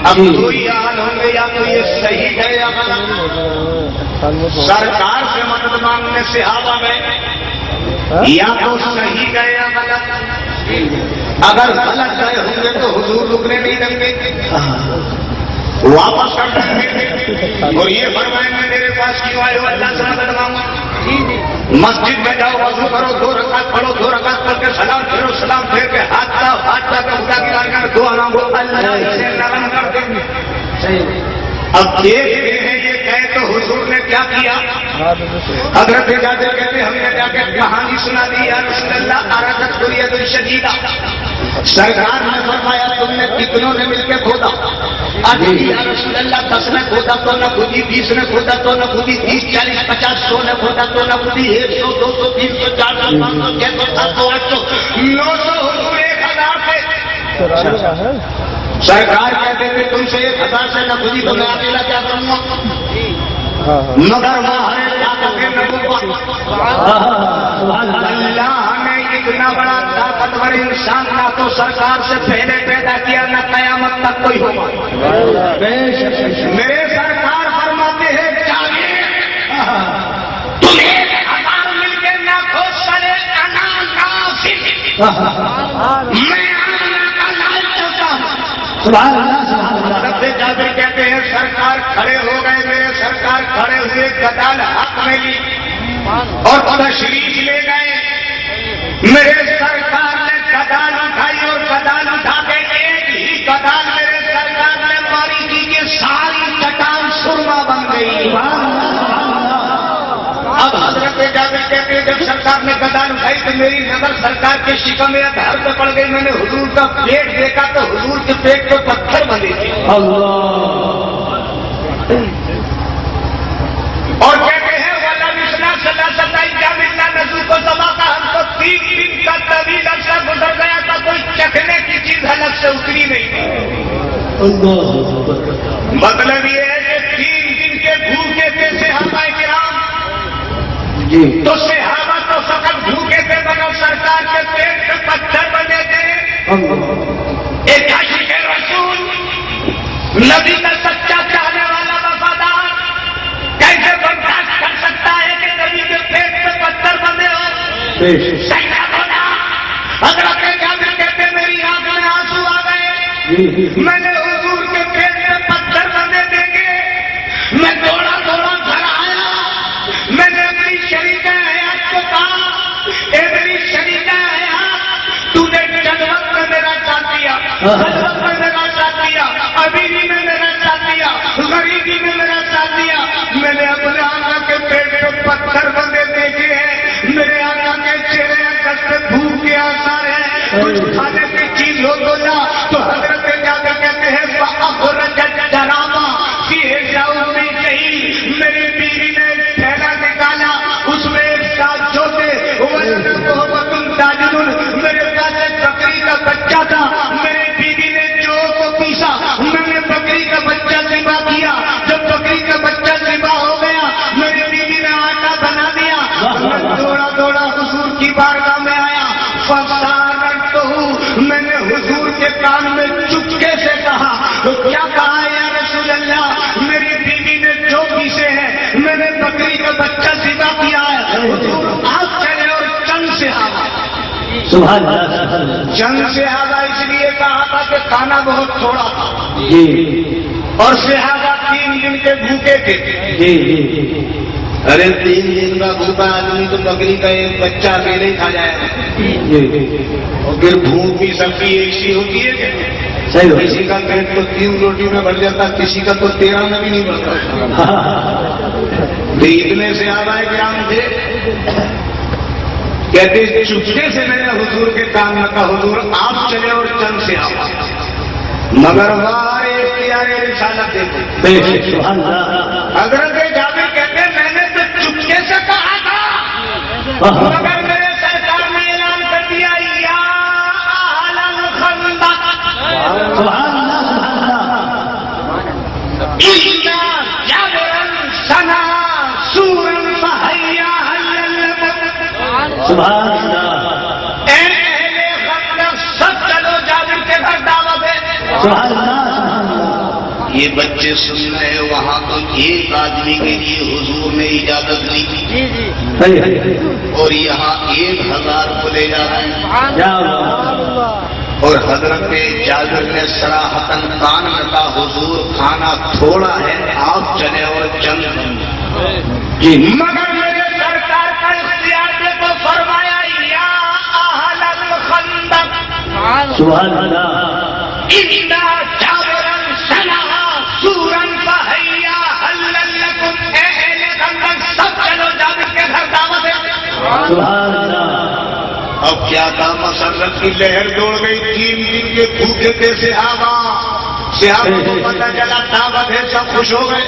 اب کوئی حال ہوں گے یا تو یہ صحیح ہے یا غلط. سرکار سے مدد مانگنے صحابہ میں یا تو صحیح گئے یا غلط. اگر غلط گئے ہوں گے تو حضور رکنے نہیں دیں گے واپس کر دیں گے اور یہ فرمائیں گے میرے پاس کیوں آئے ہو اللہ سے مدد مانگو. مسجد میں جاؤ وضو کرو 2 رکعت پڑھو 2 رکعت پڑھ کے سلام پھیرو سلام پھیر کے ہاتھ لا کے خدا کی بارگاہ میں دعا مانگو اللہ اسے نرم کر دیں گے. اب دیکھتے ہیں یہ کہے تو حضور نے کیا کیا. حضرت جابر کہتے ہم نے جا کے کہانی سنا دی یا رسول اللہ آرادت خودیت شدیدہ. سرکار نے فرمایا تم نے کتنوں نے مل کے کھودا. یا رسول اللہ 10 نے کھودا تو نہ خودی 20 نے کھودا تو نہ خودی 30 40 50 100 نے کھودا تو نہ خودی 100 200 300 400 500 600 700 800 900 حضور 1000 سے. سرکار کہتے تھے تم سے 1000 سے نہ خودی تو میں اکیلا کیا کروں گا. مگر وہ ہے طاقت نبوت. اللہ نے اتنا بڑا طاقتور انسان نہ تو سرکار سے پہلے پیدا کیا نہ قیامت تک کوئی ہوگا. میرے سرکار فرماتے ہیں چاہیے تمہیں 1000 مل کے نہ کھو سرے انا کافی میں آنا کا لائق چلتا ہوں. سبحان اللہ سبحان اللہ. حضرت جابر کہتے ہیں سرکار کھڑے ہو گئے. میرے سرکار کھڑے ہوئے گدال ہاتھ میں لی اور تشریف لے گئے. میرے سرکار نے گدال اٹھائی اور گدال اٹھا کے ایک ہی گدال میرے سرکار نے ماری کی کہ ساری چٹان سرما بن گئی. اب حضرت جابر کہتے ہیں جب سرکار نے گدان اٹھائی تو میری نظر سرکار کے شکم یا دھر پہ پڑ گئی. میں نے حضور کا پیٹ دیکھا تو حضور کے پیٹ پہ پتھر بندے تھے. اور کہتے ہیں والا وشنا سدا ستائی کیا ملنا نزو کو زما کا ہم کو 3 دن کا طویل عرصہ گزر گیا تھا, کوئی چکھنے کی چیز حلق سے اتری نہیں. مطلب یہ ہے کہ 3 دن کے بھوکے تھے صحابہ کرام. تو صحابہ تو فقط بھوکے تھے مگر سرکار کے پیٹ پہ پتھر بنے تھے. ایک عاشق رسول نبی کا سچا چاہنے والا وفادار کیسے برداشت کر سکتا ہے کہ نبی کے پیٹ پہ پتھر بندے ہو. سیدنا بولا حضرت جابر کہتے میری آنکھ میں آنسو آ گئے. میں نے حضور کے پیٹ پہ پتھر بندے دیکھے. میں دوڑا دوڑا گھر آیا. میں نے اپنی شریکہ حیات کو کہا اے میری شریکہ حیات تو نے چند وقت میں میرا ساتھ دیا, چند وقت میں میرا ساتھ دیا, امیری میں میرا ساتھ دیا, غریبی میں میرا ساتھ دیا. میں نے اپنے آقا کے پیٹ پہ پتھر بندے دیکھے ہیں. میرے آقا کے چہرے پہ بھوک کے آثار ہیں. کچھ کھانے کی چیز ہو تو جا. تو حضرت جابر کہتے ہیں فَأَخْرَجَتْ جَرَامًا فِيهِ جَوْفٍ جَهِيلٍ. میری بیوی نے ایک تھیلا نکالا, اس میں ایک ساتھ جوتے وَلَدَتْهُ تَاجِرٌ. میرے پاس ایک بکری کا بچہ تھا. میری بیوی نے جو کو پیسا, میں نے بکری کا بچہ ذبح کیا. جب بکری کا بچہ ذبح ہو گیا میری بیوی نے آٹا بنا دیا. میں دوڑا دوڑا حضور کی بارگاہ میں آیا. فَسَارَرْتُهُ میں نے حضور کے کان میں چپکے سے کہا. کیا کہا یا رسول اللہ؟ میری بیوی نے جو پیسے ہیں میں نے بکری کا بچہ ذبح کیا ہے. حضور آپ چلے اور چند صحابہ سبحان اللہ. چند صحابہ اس لیے کہا تھا کہ کھانا بہت تھوڑا تھا اور صحابہ 3 دن کے بھوکے تھے. ارے 3 دن کا بھوکا آدمی تو بکری کا ایک بچہ اکیلے کھا جائے گا. اور پھر بھوک بھی سب کی ایک سی ہوتی ہے. کسی کا پیٹ تو 3 روٹی میں بھر جاتا, کسی کا تو 13 میں بھی نہیں بھرتا. اتنے سے آبائے کرام تھے. کہتے چپکے سے میں نے حضور کے کام میں کہا حضور آپ چلے اور چند سے آبا مگر وارے اختیارے رسالت دیتے. حضرت جابر کہتے میں نے تو چپکے سے کہا تھا مگر میرے سرکار نے اعلان کر دیا یا اہل الخندق اِنَّ جَابِرًا سَنَا سُورًا فَحَيَّاهَا لَلَّبَتْ. سبحان اللہ. اے اہل خندق سب چلو جابر کے گھر دعوت ہے. سبحان اللہ. سبحان اللہ. یہ بچے سن رہے وہاں تو ایک آدمی کے لیے حضور نے اجازت لی اور یہاں 1000 کو لے جا رہے ہیں. کیا بات. اور حضرت جابر نے صراحتاً کان میں کہا حضور کھانا تھوڑا ہے آپ چلے اور چند مگر میرے سرکار کا اختیار دے تو فرمایا یا اہل الخندق سبحان اللہ. اِنَّ جَابِرًا سَنَا سُورًا فَحَيَّاهَا لَلَّكُمْ. اے اہل خندق سب چلو جابر کے گھر دعوت ہے. سبحان اللہ. اب کیا تھا مسرت کی لہر دوڑ گئی. 3 دن کے بھوکے تھے صحابہ کو پتہ چلا دعوت ہے سب خوش ہو گئے.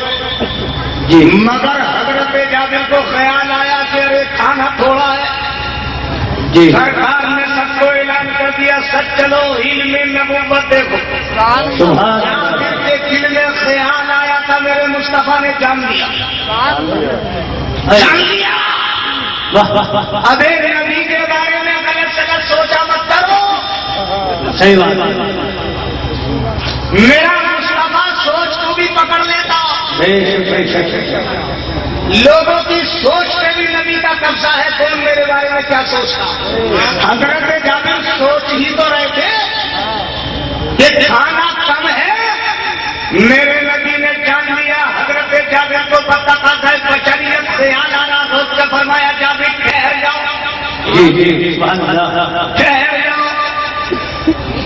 مگر حضرت جابر کو خیال آیا کہ ارے کھانا تھوڑا ہے. سرکار نے سب کو اعلان کر دیا سچ چلو علم نبوت دیکھو. جابر کے دل میں خیال آیا تھا میرے مصطفیٰ نے جان لیا. اب ایک نبی کے بارے میں غلط سلط سوچا مت کرو. صحیح بات. میرا مصطفیٰ سوچ کو بھی پکڑ لیتا. لوگوں کی سوچ پہ بھی نبی کا قبضہ ہے. کون میرے بارے میں کیا سوچتا. حضرت جابر سوچ ہی تو رہے تھے کہ کھانا کم ہے. میرے نبی نے جان لیا. حضرت جابر کو پتہ تھا کہ بشریت خیال آ رہا. سوچ کر فرمایا جابر ٹھہر جاؤ. ٹھہر جاؤ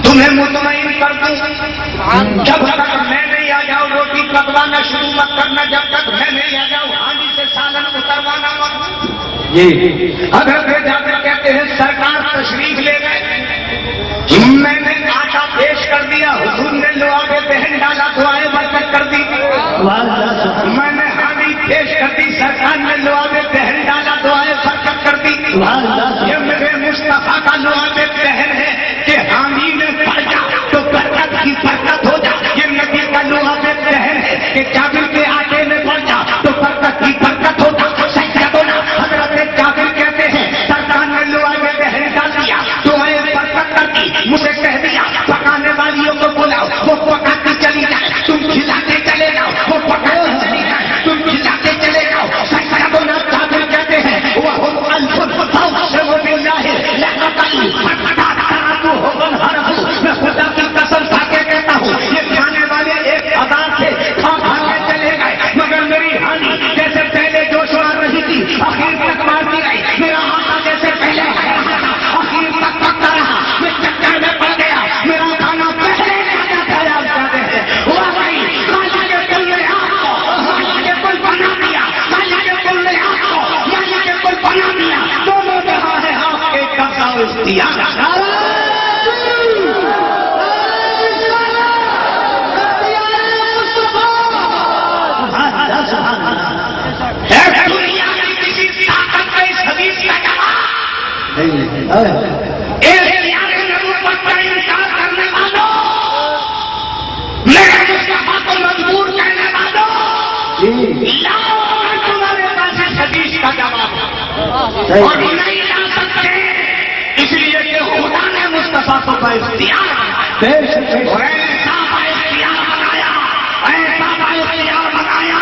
تمہیں مطمئن کر دوں. جب تک میں نہیں آ جاؤں روٹی پکوانا شروع مت کرنا. جب تک میں نہیں آ جاؤں ہانڈی سے سالن اتروانا مت. جی حضرت جابر کہتے ہیں سرکار تشریف لے گئے، میں نے آٹا پیش کر دیا، حضور نے لعاب دہن ڈالا، دعائیں برکت کر دی۔ میں نے حامی پیش کر دی، سرکار نے لعاب دہن ڈالا، دعائیں برکت کر دی۔ یہ میرے مصطفیٰ کا لعاب دہن ہے کہ حامی نے پڑھ جا تو برکت کی برکت ہو جا۔ یہ نبی کا لعاب دہن ہے کہ جابر کے آٹے میں پڑھ جا تو برکت کی برکت ہو جا۔ حضرت جابر کہتے ہیں سرکار نے لعاب دہن ڈال دیا، دعائیں برکت کر دی، مجھے کہہ دیا پکانے والیوں کو بلاؤ، وہ پکاتے چلی جائے، تم کھلاتے چلے جاؤ، وہ پکاتے چلی جائے، تم کھلاتے چلے جاؤ۔ سیدنا جابر کہتے ہیں وہ میں خدا کی قسم کھا کے کہتا ہوں یہ کھانے والے 1000 سے کھا کے چلے گئے، مگر میری ہانی جیسے پہلے جوش آ رہی تھی آخر تک مارتی رہی، میرا آقا جیسے پہلے آخر تک پکتا رہا، میں چکر میں پڑ گیا، میرا کھانا پہلے دونوں جہاں ہے آپ کے قبضہ دیا۔ مجبور کرنے والوں تمہارے پاس حدیث کا جواب اور نہیں لا سکتے، اس لیے کہ خدا نے مصطفیٰ کو بااختیار اور ایسا بااختیار بنایا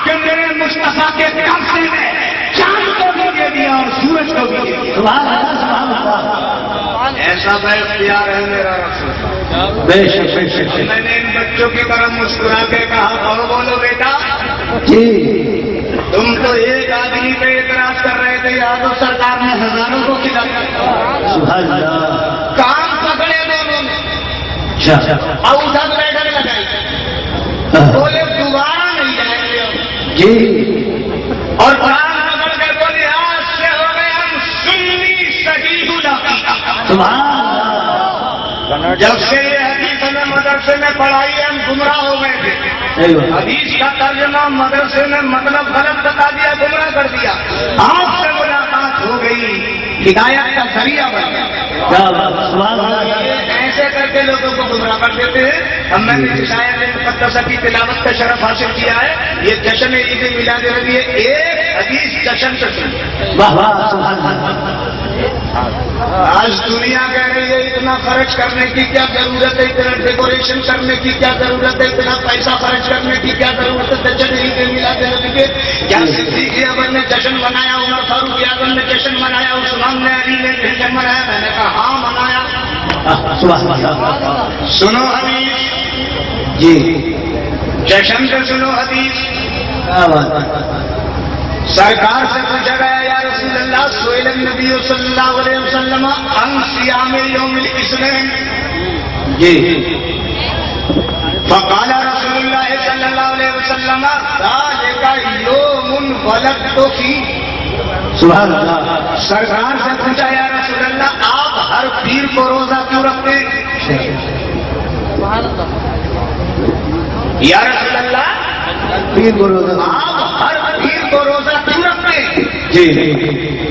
کہ میرے مصطفیٰ کے قبضے میں چاند کو بھی دے دیا اور سورج کو بھی دے دیا۔ ایسا بااختیار ہے میرا رسول۔ میں نے ان بچوں کی طرح مسکرا کے کہا اور بولو بیٹا تم تو ایک آدمی پہ اعتراض کر رہے تھے، یادو سرکار نے ہزاروں کو کھلایا، کام پکڑے دونوں نے اور ادھر بیٹھنے لگائی، بولے دوبارہ نہیں جائیں گے اور کام پکڑ کے بولے آج سے ہو گئے ہم سنی صحیح العقیدہ۔ جب سے یہ حدیث ہمیں مدرسے میں پڑھائی ہم گمراہ ہو گئے تھے، حدیث کا ترجمہ مدرسے میں مطلب غلط بتا دیا، گمراہ کر دیا، آپ سے ملاقات ہو گئی، ہدایت کا ذریعہ بن گیا۔ ایسے کر کے لوگوں کو گمراہ کر دیتے ہیں۔ ہم نے شاعر مقدسہ کی تلاوت کا شرف حاصل کیا ہے، یہ جشن عید میلاد نبی ہے، ایک حدیث جشن سے سن۔ آج دنیا کہہ رہی ہے اتنا خرچ کرنے کی کیا ضرورت ہے، اتنا ڈیکوریشن کرنے کی کیا ضرورت ہے، اتنا پیسہ خرچ کرنے کی کیا ضرورت ہے جشن عید میلاد نبی کے؟ کیا صدیق اکبر نے جشن منایا، عمر فاروق اعظم نے جشن منایا، عثمان نے، علی نے جشن منایا؟ میں نے کہا ہاں منایا۔ سنو حدیث جشن سے سنو حدیث۔ سرکار سے پوچھا گیا یا رسول اللہ سئل النبی صلی اللہ علیہ وسلم عن صیام یوم الاسنین، فقال رسول اللہ صلی اللہ علیہ وسلم ذالک یوم ولدت فیہ۔ سبحان اللہ۔ سرکار سے پوچھا یا رسول اللہ آپ ہر پیر کو روزہ کیوں رکھتے ہیں؟ یا رسول اللہ آپ ہر پیر کو روزہ کیوں رکھتے ہیں؟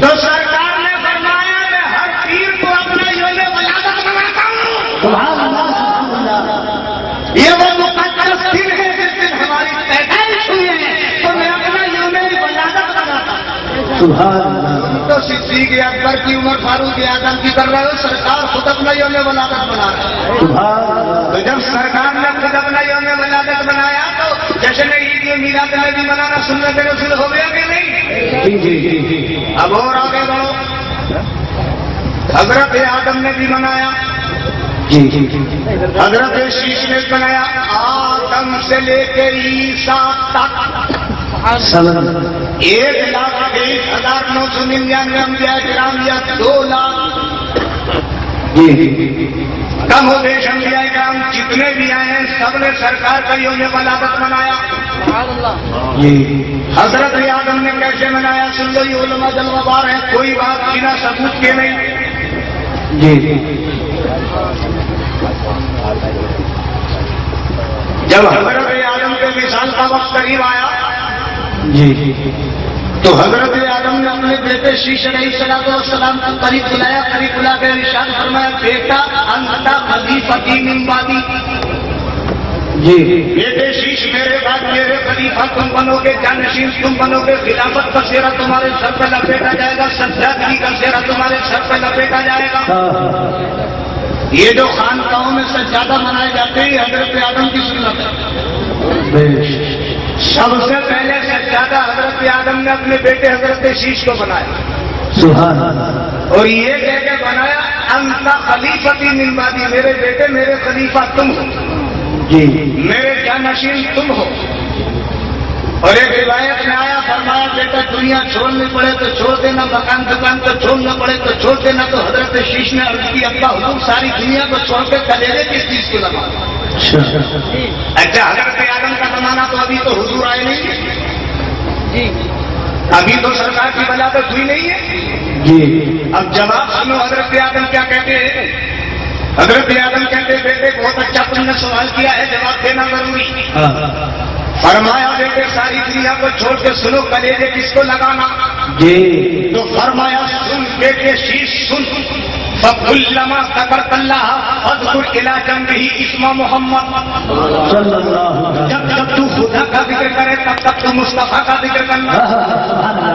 تو سرکار نے فرمایا میں ہر پیر کو اپنا یوم ولادت مناتا ہوں۔ سبحان اللہ، سبحان اللہ۔ یہ وہ مقدس دن ہے جس دن ہماری پیدائش ہوئی ہے، تو میں اپنا یوم ولادت مناتا ہوں۔ سبحان اللہ۔ تو صدیق اکبر کی، عمر فاروق اعظم کی کر رہے ہو، سرکار خود اپنا یوم ولادت بنا رہے ہیں۔ سبحان اللہ۔ تو جب سرکار نے خود اپنا یوم ولادت بنایا تو جشن عید میلاد نبی منانا سنت رسول ہو گیا کہ نہیں؟ اب اور آگے بڑھو، حضرت آدم نے بھی منایا، حضرت شیش نے بنایا، آدم سے لے کے عیسیٰ تک 1,01,999 انبیاء کرام یا 2 لاکھ کم و بیش انبیاء کرام جتنے بھی آئے ہیں سب نے سرکار کا یوم ولادت منایا۔ حضرت آدم نے کیسے منایا؟ سن لو، یہ علماء جلوہ بار ہے، کوئی بات بنا ثبوت کے نہیں. جی جب حضرت آدم کے وصال کا وقت قریب آیا جی تو حضرت آدم نے اپنے بیٹے شیش علیہ السلام کو قریب بلایا. قریب بلا کے ارشاد فرمایا، بیٹا انت خلیفتی من بعدی. جی بیٹے شیش میرے بعد میرے خلیفہ تم بنو گے، جانشین تم بنو گے. خلافت کا سیرا تمہارے سر پہ لپیٹا جائے گا، سجادگی کا سیرا تمہارے سر پہ لپیٹا جائے گا. یہ جو خانقاہوں میں سجادہ منائے جاتے ہیں، حضرت آدم کی سنت ہے. سب سے پہلے سجادہ حضرت آدم نے اپنے بیٹے حضرت شیش کو بنایا، سبحان اللہ. اور یہ کہہ کے بنایا انت خلیفتی من بعدی، میرے بیٹے میرے خلیفہ تم ہو، جی میرے جانشین تم ہو. اور ایک روایت میں آیا، فرمایا بیٹا دنیا چھوڑنی پڑے تو چھوڑ دینا، مکان دکان کو چھوڑنا پڑے تو چھوڑ دینا. تو حضرت شیش نے عرض کی، ابا حضور ساری دنیا کو چھوڑ کے کلیجے کس چیز کو لگا؟ اچھا حضرت آدم کا زمانہ تو ابھی تو حضور آئے نہیں، ابھی تو سرکار کی بلاغت ہوئی نہیں ہے. جی اب جواب سنو، حضرت آدم کیا کہتے ہیں؟ حضرت آدم کہتے ہیں، بیٹے بہت اچھا تم نے سوال کیا ہے، جواب دینا ضروری. فرمایا بیٹے ساری دنیا کو چھوڑ کے سنو، کلیجے کس کو لگانا؟ جی تو فرمایا سن بیٹے شیش سن، فَكُلَّمَا ذَكَرْتَ اللَّهَ فَاذْكُرْ إِلَىٰ جَنبِهِ اسْمَ محمد. صلی اللہ علیہ جب تو خدا کا ذکر کرے تب تک تو مصطفیٰ کا ذکر کرنا.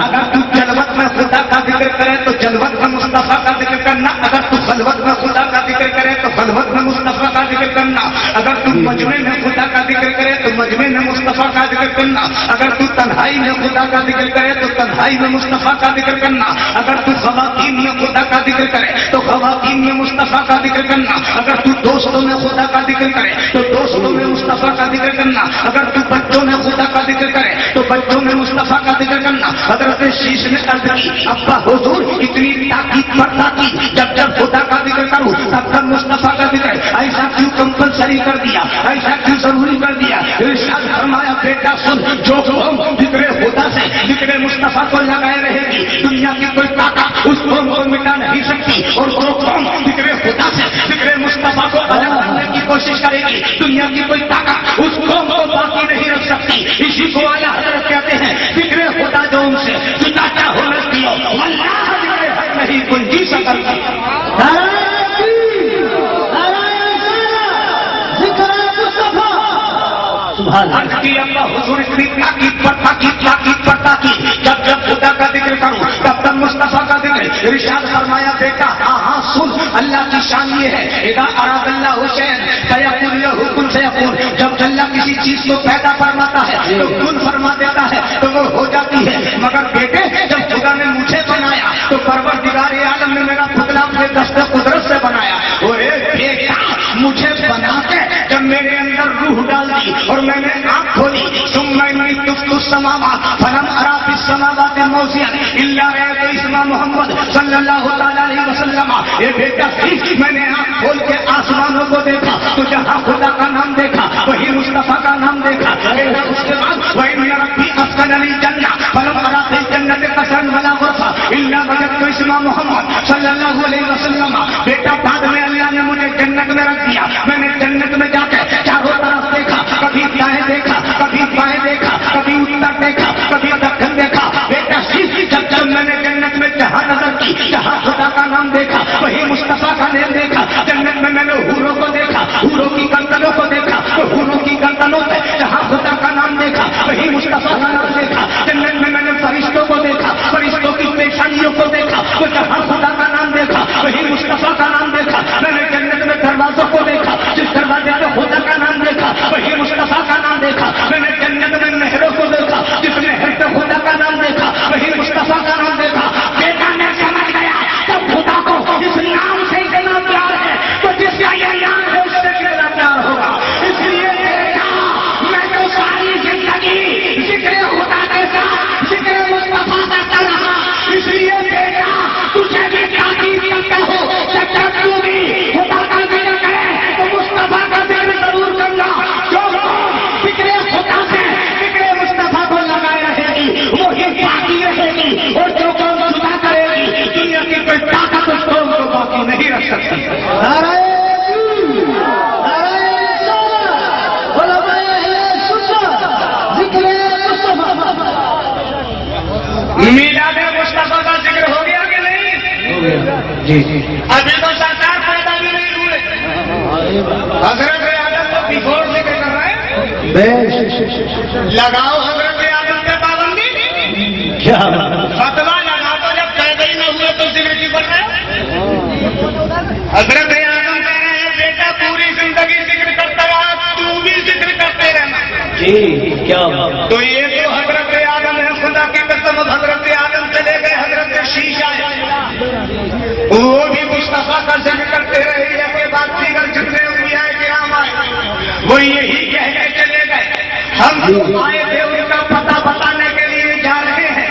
اگر تو جلوت میں خدا کا ذکر کرے تو جلوت میں مصطفیٰ کا ذکر کرنا. اگر تو خلوت میں خدا کا ذکر کرے تو خلوت میں مصطفیٰ کا ذکر کرنا. اگر تو مجمع میں خدا کا ذکر کرے تو مجمع میں مصطفیٰ کا ذکر کرنا. اگر تو تنہائی میں خدا کا ذکر کرے تو تنہائی میں مصطفیٰ کا ذکر کرنا. اگر تو خواتین میں خدا کا ذکر کرے تو خواتین میں مصطفیٰ کا ذکر کرنا. اگر تو دوستوں میں خدا کا ذکر کرے تو دوستوں میں مصطفیٰ کا ذکر کرنا. اگر تو بچوں میں خدا کا ذکر کرے تو بچوں میں مصطفیٰ کا ذکر کرنا. حضرت شیش نے عرض کی، ابا حضور اتنی تاکید پر تاکید، جب جب خدا کا ذکر کروں تب تب مصطفیٰ کا ذکر، ایسا کیوں کمپلسری کر دیا، ایسا کیوں ضروری کر دیا؟ ارشاد فرمایا بیٹا سن، جو قوم ذکر خدا سے ذکر مصطفیٰ کو لگائے رہے گی، دنیا کی کوئی طاقت اس قوم کو مٹا نہیں سکتی. اور جو قوم ذکر خدا سے ذکر مصطفیٰ کو الگ کرنے کی کوشش کرے گی، دنیا کی کوئی طاقت اس قوم کو باقی نہیں رکھ سکتی. اسی کو اعلیٰ حضرت کہتے ہیں، ذکر خدا جو ان سے جدا چاہو نستی ہو، واللہ ذکر حق نہیں گنجی سکتی. عرض کی اللہ حضور اتنی تاکید پر تاکید، تاکید پر تاکید، جب جب خدا کا ذکر کروں تب تب مصطفیٰ کا ذکر. ارشاد فرمایا بیٹا ہاں ہاں سن، اللہ کی شان یہ ہے، اذا اراد اللہ شیئا فیقول لہ کن فیکون. جب اللہ کسی چیز کو پیدا فرماتا ہے تو کن فرما دیتا ہے تو وہ ہو جاتی ہے. مگر بیٹے جب خدا نے مجھے بنایا تو پروردگار عالم نے میرا پتلا اپنے دست قدرت سے بنایا. بیٹا مجھے بنا کے جب میرے اندر روح ڈال دی اور میں نے آنکھ کھولی، ثم انی تفت السماوات فلم ارى في السماوات موضعا الا رأيت اسم محمد صلی اللہ تعالی علیہ وسلم. یہ بیٹا میں نے آنکھ کھول کے آسمانوں کو دیکھا تو جہاں خدا کا نام دیکھا وہی مصطفیٰ کا نام دیکھا. اس کے بعد وَإِنَّ رَبِّي أَسْكَنَنِي الْجَنَّةَ فَلَمْ أَرَ فِي الْجَنَّةِ قَصْرًا وَلَا غُرْفَةً إِلَّا وَجَدتُ اسْمَ محمد صلی اللہ علیہ وسلم. بیٹا بعد میں اللہ نے مجھے جنت میں رکھ دیا. میں نے جنت میں جا کے چاروں طرف دیکھا، کبھی دائیں دیکھا، کبھی بائیں دیکھا، کبھی اتر دیکھا، کبھی دکن دیکھا. بیٹا جب جب میں نے جنت میں جہاں نظر کی، جہاں خدا کا نام دیکھا وہی مصطفیٰ کا نام دیکھا. جنت میں میں نے حوروں کو دیکھا، حوروں کی گردنوں کو دیکھا تو حوروں کی گردنوں پہ جہاں خدا کا نام دیکھا وہی مصطفیٰ کا نام دیکھا. جنت میں میں نے فرشتوں کو دیکھا، فرشتوں کی پیشانیوں کو دیکھا تو جہاں خدا کا نام دیکھا وہی مصطفیٰ کا نام دیکھا. جی ابھی تو سرکار پیدا بھی نہیں ہوئے، حضرت آدم کو بفور سے کر رہا ہے، لگاؤ حضرت آدم پہ پابندی، کیا فتوا لگاؤ تو جب پیدا ہی نہ ہوئے تو ذمہ کی بن رہے. حضرت آدم کہہ رہے ہیں بیٹا پوری زندگی ذکر کرتا رہا، تو بھی ذکر کرتے رہنا. جی کیا تو یہ تو حضرت آدم ہے، خدا کی قسم حضرت آدم چلے گئے، حضرت شیش آئے، وہ بھی مصطفیٰ کا ذکر کرتے رہے، یا کے بعد دیگر جتنے انبیاء کرام آئے وہ یہی کہہ کے چلے گئے. ہم جو آئے تھے ان کا پتہ بتانے کے لیے جا رہے ہیں،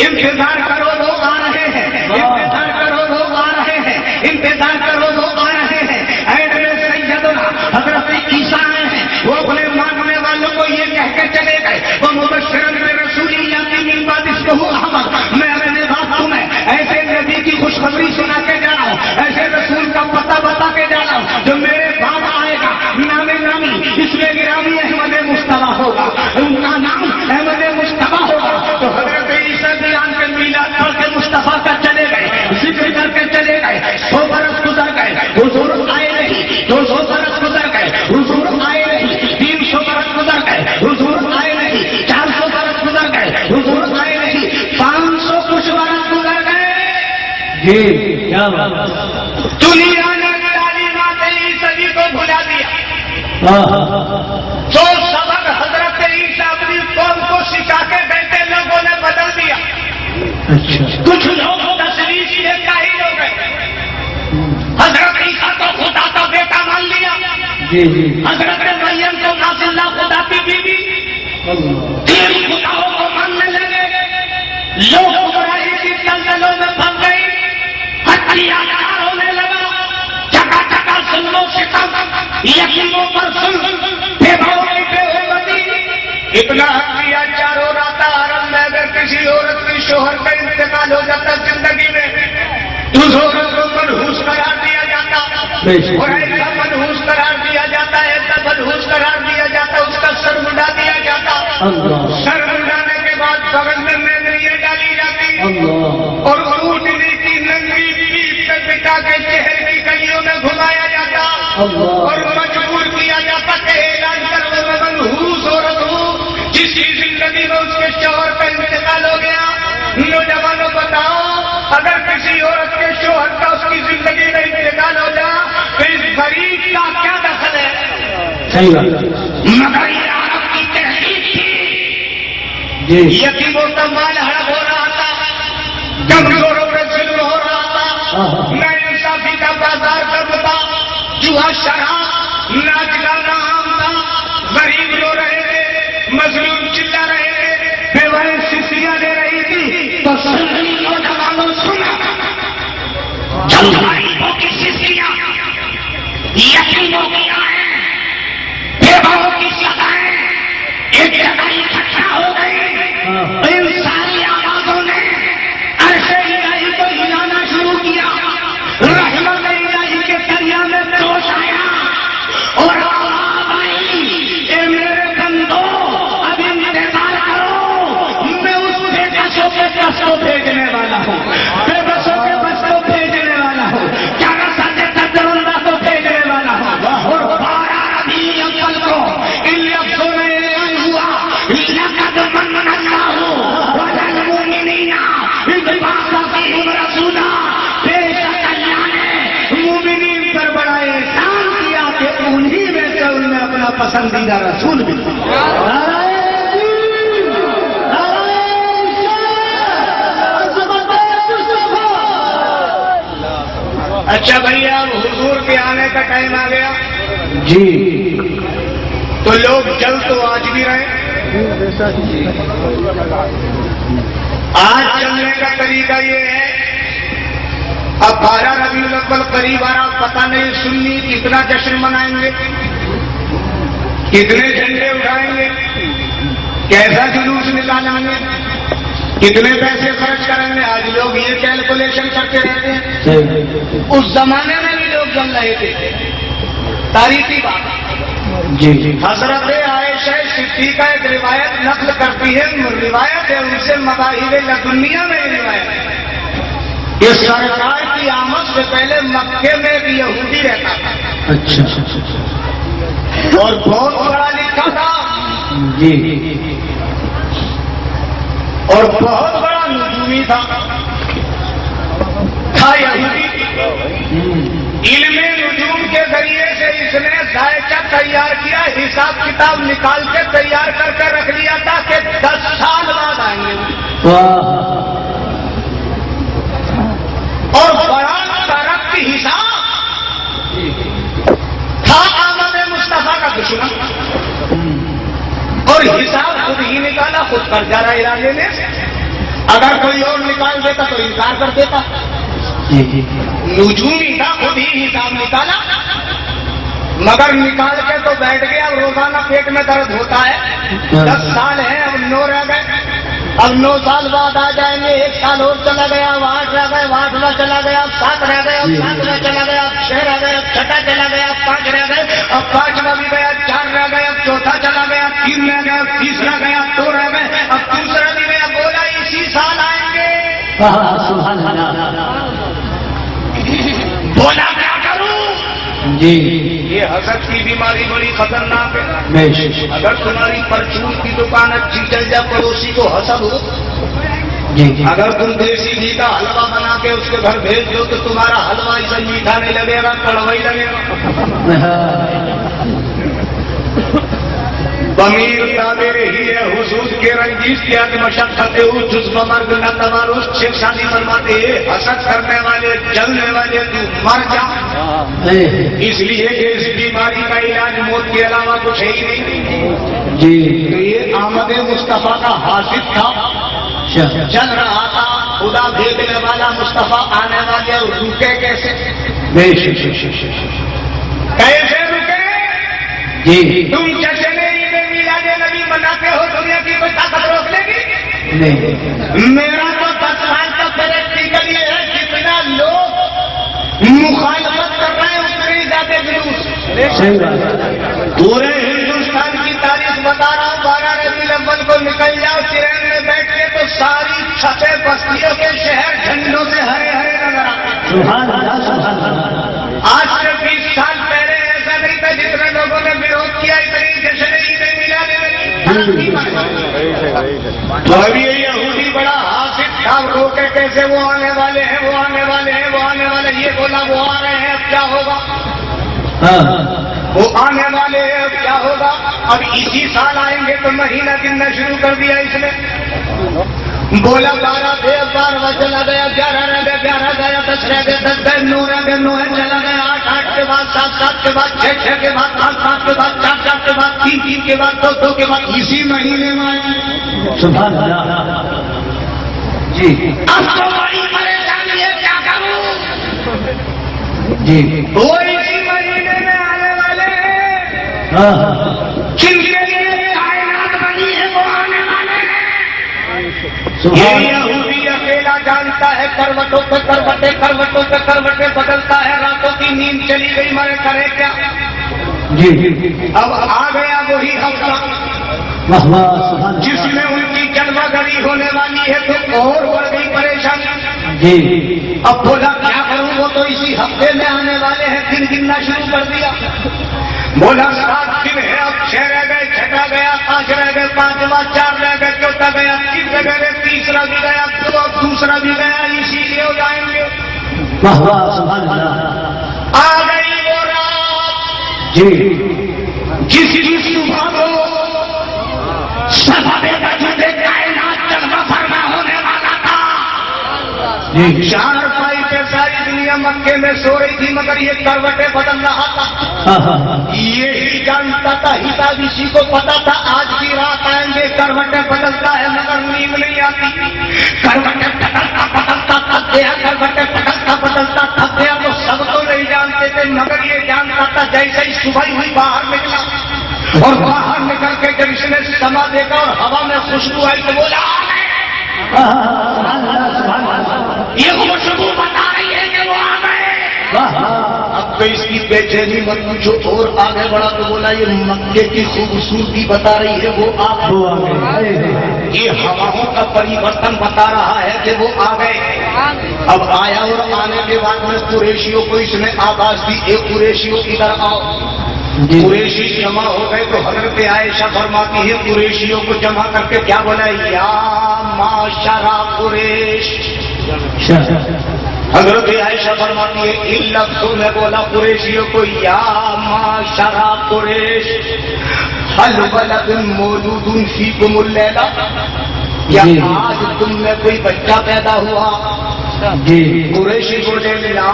انتظار کرو لوگ آ رہے ہیں، انتظار کرو لوگ آ رہے ہیں، انتظار کرو لوگ آ رہے ہیں. اینڈ میں سیدنا حضرت عیسیٰ آئے ہیں، وہ اپنے ماننے والوں کو یہ کہہ کے چلے گئے، وہ مبشرن برسول یاتی من بعد اسمہ احمد، میں اپنے بات تمہیں ایسے نبی کی خوشخبری سنا کے جا رہا ہوں، ایسے رسول کا پتہ بتا کے جا رہا ہوں جو میرے بعد آئے گا، نام نامی اس میں گرامی احمد مصطفیٰ ہوگا، ان کا نام احمد مصطفیٰ ہوگا. تو حضرت عیسیٰ بیان کے میلاد پڑھ کے مصطفیٰ کا چلے گئے، ذکر کر کے چلے گئے. 100 برس گزر گئے، حضور آئے نہیں. 200 برس گزر گئے، حضور آئے نہیں. 300 برس گزر گئے، حضور آئے نہیں. 400 برس گزر گئے، حضور آئے نہیں. 500 کچھ برس گزر گئے. جی کیا دنیا نے تعلیمات عیسوی کو بھلا دیا. جو سبق حضرت عیسیٰ اپنی قوم کو سکھا کے بیٹھے لوگوں نے بدل دیا. اچھا کچھ لوگ تصویر سے جاہل ہو گئے. حضرت عیسیٰ کو خدا کا بیٹا مان لیا. جی جی حضرت مریم کو ناز اللہ خدا کی بیوی، تین خداؤں کو ماننے لگے. لوگ برائی کی دلدلوں میں پھنس گئے، ہتھیار ہونے لگا. جگہ جگہ ظلم و ستم، یتیموں پر ظلم، بے بھاؤ کی بے حرمتی. اتنا حق کیا چاروں رات حرم میں اگر کسی عورت کی شوہر کا انتقال ہو جاتا زندگی میں تو اس عورت کو منحوس قرار دیا جاتا، اور ایسا منحوس قرار دیا جاتا، ایسا منحوس قرار دیا جاتا، اس کا سر منڈا دیا جاتا. سر منڈانے کے بعد بغل میں مینگریاں ڈالی جاتی اور اونٹنی کی ننگی پیٹ پہ بٹا کے شہر کی گلیوں میں گھمایا جاتا اور مجبور کیا جاتا کہ اعلان کر دو میں منحوس عورت ہوں جس کی زندگی میں اس کے شوہر کا انتقال ہو گیا. نوجوانوں بتاؤ، اگر کسی عورت کے شوہر کا اس کی زندگی میں انتقال ہو جائے تو اس غریب کا کیا دخل ہے؟ صحیح بات مگر یہ عرب کی تحقیق تھی. جی یتیموں کا مال ہڑپ ہو رہا تھا، کمزوروں پہ ظلم ہو رہا تھا، ناانصافی کا بازار کرتا تھا، جوا شراب ناچ گانا عام تھا. غریب رو رہے تھے، مظلوم چلا رہے تھے، بیوائیں سسیاں دے رہی تھی. تو سنی نوجوانوں سنا، جب غریبوں کی سسیاں یتیموں کی آئیں، بیواؤں کی سزائیں ایک جگہ اکٹھا ہو گئی. ان ساری آوازوں نے عرش الہی کو ہلانا شروع کیا. رحمت الہی کے دریا میں جوش آیا اور آواز آئی، اے میرے بندو اب انتظار کرو، میں اس بے بسوں کے بس کو بھیجنے والا ہوں، بے بسوں کے بس کو بھیجنے والا ہوں، جگہ ساتھ درندہ کو بھیجنے والا ہوں. اور 12 ربیع الاول کو ان لفظوں میں اعلان ہوا، لقد من اللہ علی المؤمنین اذ بعث فیہم رسولا. بے شک اللہ نے مومنین پر بڑا احسان کیا کہ انہی میں سے ان میں اپنا پسندیدہ رسول بھی تھا. اچھا بھیا، اب حضور کے آنے کا ٹائم آ گیا جی تو لوگ جلد تو آج بھی رہے. آج چلنے کا طریقہ یہ ہے، اب 12 ربیع الاول قریب آ رہا، پتہ نہیں سنی کتنا جشن منائیں گے، کتنے جھنڈے اٹھائیں گے، کیسا جلوس نکالیں گے، کتنے پیسے خرچ کریں گے. آج لوگ یہ کیلکولیشن کرتے رہتے ہیں. اس زمانے میں بھی لوگ جل رہے تھے. تاریخی بات. جی حضرت عائشہ صدیقہ ایک روایت نقل کرتی ہے، روایت ہے ان سے مذاہب لدنیہ میں یہ روایت ہے. یہ سرکار کی آمد سے پہلے مکے میں ایک یہودی رہتا تھا اچھا اور بہت بڑا لکھا تھا جی اور بہت بڑا نجومی تھا یہودی علم نجوم کے ذریعے سے اس نے ذائقہ تیار کیا، حساب کتاب نکال کے تیار کر کے رکھ لیا تھا کہ 10 سال بعد آئیں گے اور بڑا ترقی حساب تھا آمد مصطفیٰ کا دشمن اور حساب خود ہی نکالا، خود کر جا رہا ارادے میں، اگر کوئی اور نکال دیتا تو انکار کر دیتا، نجومی تھا، خود ہی حساب نکالا مگر نکال کے تو بیٹھ گیا، روزانہ پیٹ میں درد ہوتا ہے، 10 سال ہے، اب 9 رہ گئے، اب 9 سال بعد آ جائیں گے، 1 سال اور چلا گیا، اب 8 رہ گئے، 8واں چلا گیا، اب 7 رہ گئے، اب 7واں چلا گیا، اب 6 رہ گئے، اب 6واں چلا گیا، اب 5 رہ گئے، اب 5واں بھی گیا، 4 رہ گئے، اب 4تھا چلا گیا، 3 رہ گئے، اب 30 گیا، 2 رہ گئے، اب 2 بھی گیا، بولا اسی سال آئیں گے، بولا کیا کروں جی یہ حسد کی بیماری بڑی خطرناک ہے، اگر تمہاری پرچون کی دکان اچھی چل جائے پڑوسی کو حسد ہو، جی اگر تم دیسی گھی کا حلوہ بنا کے اس کے گھر بھیج دو تو تمہارا حلوہ اسے میٹھا نہیں لگے گا، کڑوا ہی لگے گا، بمیر تعبیر ہی ہے حسود کے رنجیش کی عدم مشقت جزب مرگ نہ تماروش، شیخ شادی فرماتے ہیں حسد کرنے والے جلنے والے تو مر جا، اس لیے کہ اس بیماری کا علاج موت کے علاوہ کچھ ہے ہی نہیں، جی تو یہ آمد مصطفیٰ کا حاصل تھا، چل رہا تھا، خدا بھیجنے والا مصطفیٰ آنے والے اور رکے کیسے کیسے رکے جی تم جیسے نبی بناتے ہو دنیا کی کوئی طاقت روک لے گی؟ میرا تو 10 سال کا پریکٹیکل یہ ہے، کتنا لوگ مخالفت کر رہے ہیں اتنی زیادہ جلوس، پورے ہندوستان کی تاریخ بتا رہا ہوں، 12 ربیع الاول کو نکل جاؤ ٹرین میں بیٹھ کے تو ساری چھتیں بستیوں کے شہر جھنڈوں سے ہرے ہرے نظر آتے ہیں، آج سے 20 سال پہلے ایسا نہیں تھا، جتنے لوگوں نے وروਧ کیا اتنی جشن تو ابھی یہ یہودی بڑا حاصل تھا، روکے کیسے، وہ آنے والے ہیں، وہ آنے والے ہیں، وہ آنے والے، یہ بولا وہ آ رہے ہیں، اب کیا ہوگا، وہ آنے والے ہیں، اب کیا ہوگا، اب اسی سال آئیں گے تو مہینہ گننا شروع کر دیا اس نے، بولا 12 تھے، 12واں چلا گیا، 11 رہ گئے، 11 گیا، 10 رہ گئے، 10 گئے، 9 رہ گئے، 9 چلا گیا، 8 کے بعد 7 کے بعد 6 کے بعد 5 کے بعد 4 کے بعد 3 کے بعد 2 کے بعد اسی مہینے میں آئے جی اب تو بڑی پریشانی ہے، کیا کروں، جی وہ اسی مہینے میں آنے والے ہیں، جن کے لیے کائنات بنی ہے وہ آنے والے ہیں، یہ یہودی اکیلا جانتا ہے، کروٹوں پہ کروٹیں، کروٹوں پہ کروٹیں بدلتا ہے، راتوں کی نیند چلی گئی، میں کرے کیا، جی اب آ گیا وہی ہفتہ جس میں ان کی جلوہ گری ہونے والی ہے تو اور بڑھ گئی پریشانی، جی اب بولا کیا کروں، وہ تو اسی ہفتے میں آنے والے ہیں، دن گننا شروع کر دیا، بولا 7 دن ہے، اب 6 رہ گئے، 6 گیا، 5 رہ گئے، 5واں 4 رہ گئے، 4 گیا، 3 رہ گئے، 3 بھی گیا، 2 بھی گیا، اسی لیے ہو جائیں گے، آ گئی وہ رات جی جس کی صبح کو سبب وجود کائنات جلوہ فرما ہونے والا تھا، 4 پائی پہ ساری دنیا مکے میں سو رہی تھی مگر یہ کروٹیں بدل رہا تھا، یہی جانتا تھا، حساب اسی کو پتا تھا، آج کی رات آئیں گے، کروٹیں بدلتا ہے مگر نیند نہیں آتی، کروٹیں بدلتا بدلتا تھک گیا، کروٹیں بدلتا بدلتا تھک گیا، وہ سب تو نہیں جانتے تھے مگر یہ جانتا تھا، جیسے ہی صبح ہوئی باہر نکلا اور باہر نکل کے جب اس نے سما دیکھا اور ہوا میں خوشبو آئی تو بولا یہ خوشبو بتا رہی ہے کہ وہ آ گئے، اب تو اس کی بے چینی مت پوچھو، اور آگے بڑھا تو بولا یہ مکے کی خوبصورتی بتا رہی ہے وہ آ گئے، یہ ہواؤں کا پریورتن بتا رہا ہے کہ وہ آ گئے، اب آیا اور آنے کے بعد میں قریشیوں کو اس نے آواز دی، اے قریشیوں ادھر آؤ۔ قریشی جمع ہو گئے تو حضرت عائشہ فرماتی ہے قریشیوں کو جمع کر کے کیا بولا؟ یا معاشر قریش۔ حضرت عائشہ فرماتی ہے ان لفظوں میں بولا قریشیوں کو یا معاشر قریش هل ولد مولود فیکم اللیلہ، یا آج تم میں کوئی بچہ پیدا ہوا؟ قریشی بولے لا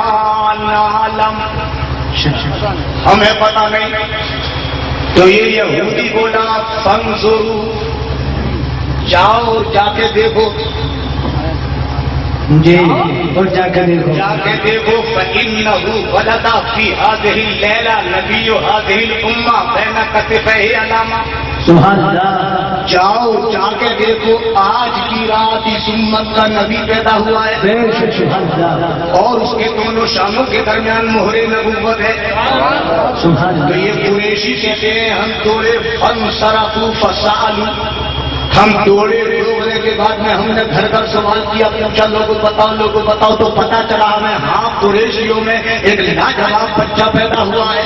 نعلم، ہمیں پتا نہیں۔ تو یہ یہودی بولا فانظروا، جاؤ اور جا کے دیکھو، اور جا کے دیکھو، جا کے دیکھو فإنه ولد في هذه الليلة نبي هذه الأمة بين كتفيه علامة۔ سبحان اللہ، جاؤ جا کے دیکھو آج کی رات اس امت کا نبی پیدا ہوا ہے، بے شک سبحان اللہ، اور اس کے دونوں شانوں کے درمیان مہر نبوت ہے۔ سبحان تو اللہ، یہ قریشی کہتے ہیں ہم دوڑے فانصرفوا فسألوا، ہم دوڑے دوڑنے کے بعد میں ہم نے گھر گھر سوال کیا، پوچھا لوگوں بتاؤ تو پتا چلا ہمیں ہاں قریشیوں میں ایک لاجواب بچہ پیدا ہوا ہے۔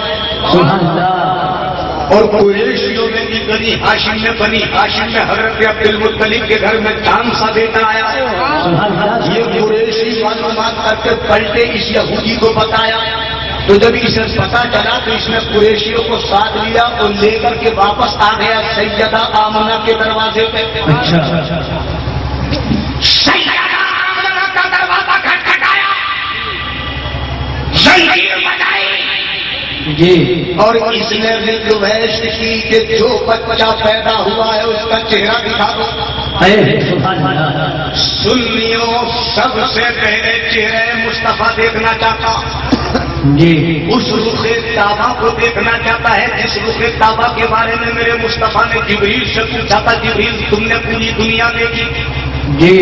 سبحان اللہ، اور قریشیوں میں بھی بنی ہاشم میں حضرت عبد المطلب کے گھر میں چاند سا بیٹا آیا۔ سبحان اللہ، یہ قریشی معلومات کر کے پلٹے اس یہودی کو بتایا، تو جب اسے پتا چلا تو اس نے قریشیوں کو ساتھ لیا اور لے کر کے واپس آ گیا سیدہ آمنہ کے دروازے پہ۔ اچھا، سیدہ آمنہ کا دروازہ کھٹکھٹایا، زنجیر بجائی، جی، اور اس نے ریکویسٹ کی کہ جو بچہ پیدا ہوا ہے اس کا چہرہ دکھا دو۔ سبحان اللہ، سنیوں سب سے پہلے چہرے مصطفیٰ دیکھنا چاہتا، جی، اس رخ طابہ کو دیکھنا چاہتا ہے جس رخ طابہ کے بارے میں میرے مصطفیٰ نے جبریل سے پوچھا تھا، جبریل تم نے پوری دنیا دیکھی؟ جی،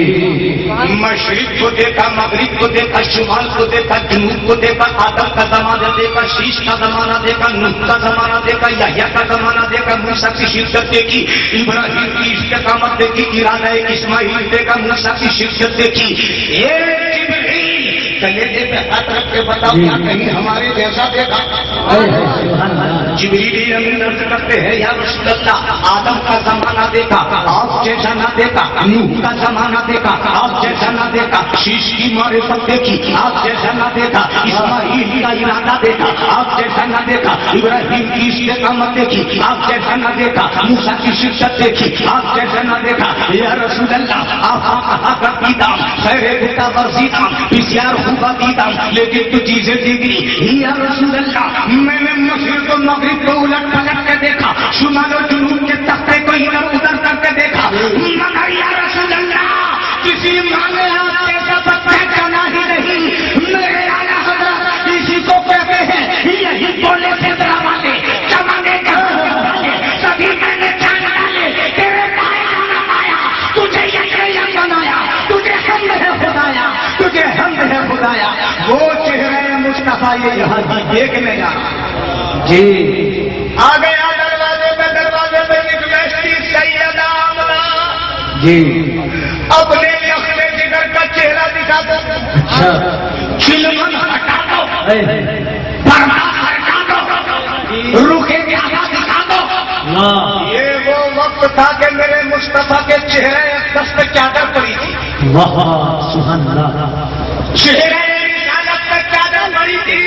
مشرق کو دیکھا، مغرب کو دیکھا، شمال کو دیکھا، جنوب کو دیکھا، آدم کا زمانہ دیکھا، شیش کا زمانہ دیکھا، نوح کا زمانہ دیکھا، یحییٰ کا زمانہ دیکھا، موسیٰ کی شدت دیکھی، ابراہیم کی استقامت دیکھی، ارادہ اسماعیل دیکھا، موسیٰ کی شدت دیکھی۔ اے جبریل کلیجے پہ ہاتھ رکھ کے بتاؤ کیا کہیں ہمارے جیسا دیکھا؟ سبحان اللہ، جبریل امین عرض کرتے ہیں یا رسول اللہ آدم کا زمانہ دیکھا، آپ جیسا نہ دیکھا، نوح کا زمانہ دیکھا، آپ جیسا نہ دیکھا، شیش کی معرفت دیکھی، آپ جیسا نہ دیکھا، اسماعیل کا ارادہ دیکھا، آپ جیسا نہ دیکھا، ابراہیم کی استقامت دیکھی، آپ جیسا نہ دیکھا، موسیٰ کی شدت دیکھی، آپ جیسا نہ دیکھا۔ یا رسول اللہ آپ کہا کرتی تھا خیر بیٹا ورزیدہ بسیار خوبہ دیتا، لیکن تو چیزیں دیکھی۔ یا رسول اللہ میں نے مشرق و مغرب کو الٹ پلٹ کے دیکھا، شمال و جنوب کے تختے کو ادھر ادھر کر کے دیکھا، مگر یا رسول اللہ کسی ماں نے آپ جیسا بچہ جانا ہی نہیں۔ میرے اعلیٰ حضرت اسی کو کہتے ہیں یہی بولے سے ڈراوانے چمانے والے سبھی میں نے جان ڈالے، تیرے پایا نہ پایا، تجھے یقین بنایا، تجھے حمد ہے خدایا، تجھے حمد ہے خدایا۔ وہ چہرے مصطفیٰ یہ یہاں دیکھنے جا جی، آ گیا دروازے پہ ریکویسٹ کی سیدہ آمنہ جی، اپنے لخت جگر کا چہرہ دکھا دو، اچھا، چلمن ہٹا دو، پردہ ہٹا دو، رخ پیارا دکھا دو۔ واہ، یہ وہ وقت تھا کہ میرے مصطفیٰ کے چہرے اقدس پہ چادر پڑی تھی، واہ، سبحان اللہ، چہرے رسالت پہ چادر پڑی تھی،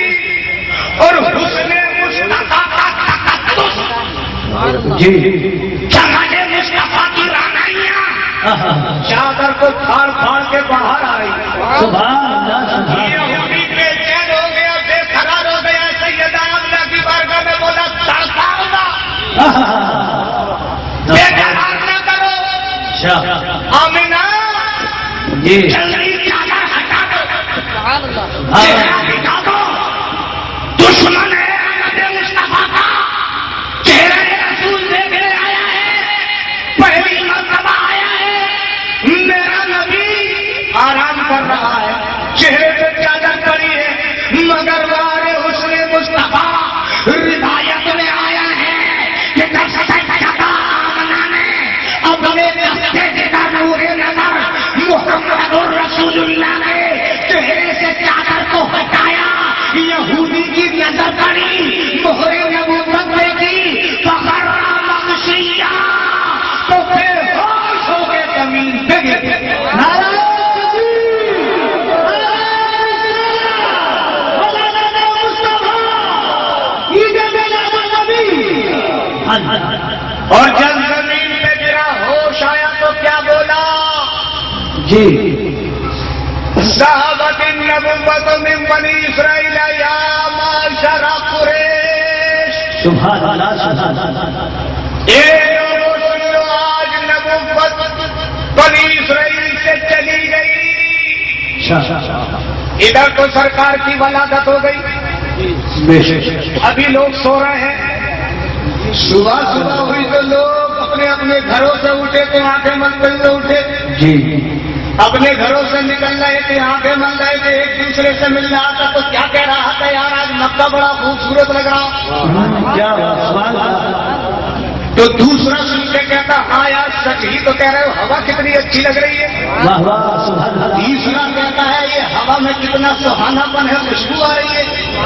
اور حسن مصطفیٰ کا تقدس، جی، جمال مصطفیٰ کی رانائیاں چادر کو پھاڑ پھاڑ کے باہر آئی۔ سبحان اللہ، سبحان یہودی بے چین ہو گیا، بے قرار ہو گیا، سیدہ آمنہ کی بارگاہ میں بولا تڑپا ہوگا، بے قرار نہ کرو، اچھا، آمنہ جی، جلدی چادر ہٹا دو، چہرہ دکھا دو، دشمن ہے احمد مصطفیٰ کا، چہرہ رسول دیکھنے آیا ہے، پہلی مرتبہ آیا ہے، میرا نبی آرام کر رہا ہے، چہرے پہ چادر پڑی ہے، مگر وارے حسن مصطفیٰ روایت میں آیا ہے کہ جب سیدہ آمنہ نے اپنے دستے کا نور نظر محمد رسول اللہ نے چادر کو ہٹایا، یہودی کی نظر پڑی، مہر نبوت دیکھی، فخرا مغشیا، تو پھر ہوش ہو کے زمین پہ گر گئے۔ اور جب زمین پہ گرا ہوش آیا تو کیا بولا؟ جی صحابت النبوت من بنی اسرائیل یا معاشر قریش، سبحان اللہ سبحان اللہ۔ اے لوگوں سن لو، آج نبوت بنی اسرائیل سے چلی گئی، ادھر تو سرکار کی ولادت ہو گئی، بے شک ابھی لوگ سو رہے ہیں، صبح صبح ہوئی تو لوگ اپنے اپنے گھروں سے اٹھے تو آنکھیں بند کر کے اٹھے، جی اپنے گھروں سے نکل رہے تھے، آنکھیں بند رہے تھے، ایک دوسرے سے مل رہا تھا تو کیا کہہ رہا تھا؟ یار آج مکہ بڑا خوبصورت لگ رہا، کیا سبحان اللہ۔ تو دوسرا سن کے کہتا ہاں یار سچ ہی تو کہہ رہے ہو، ہوا کتنی اچھی لگ رہی ہے۔ واہ واہ سبحان اللہ تیسرا کہتا ہے یہ ہوا میں کتنا سہانا پن ہے، خوشبو آ رہی ہے۔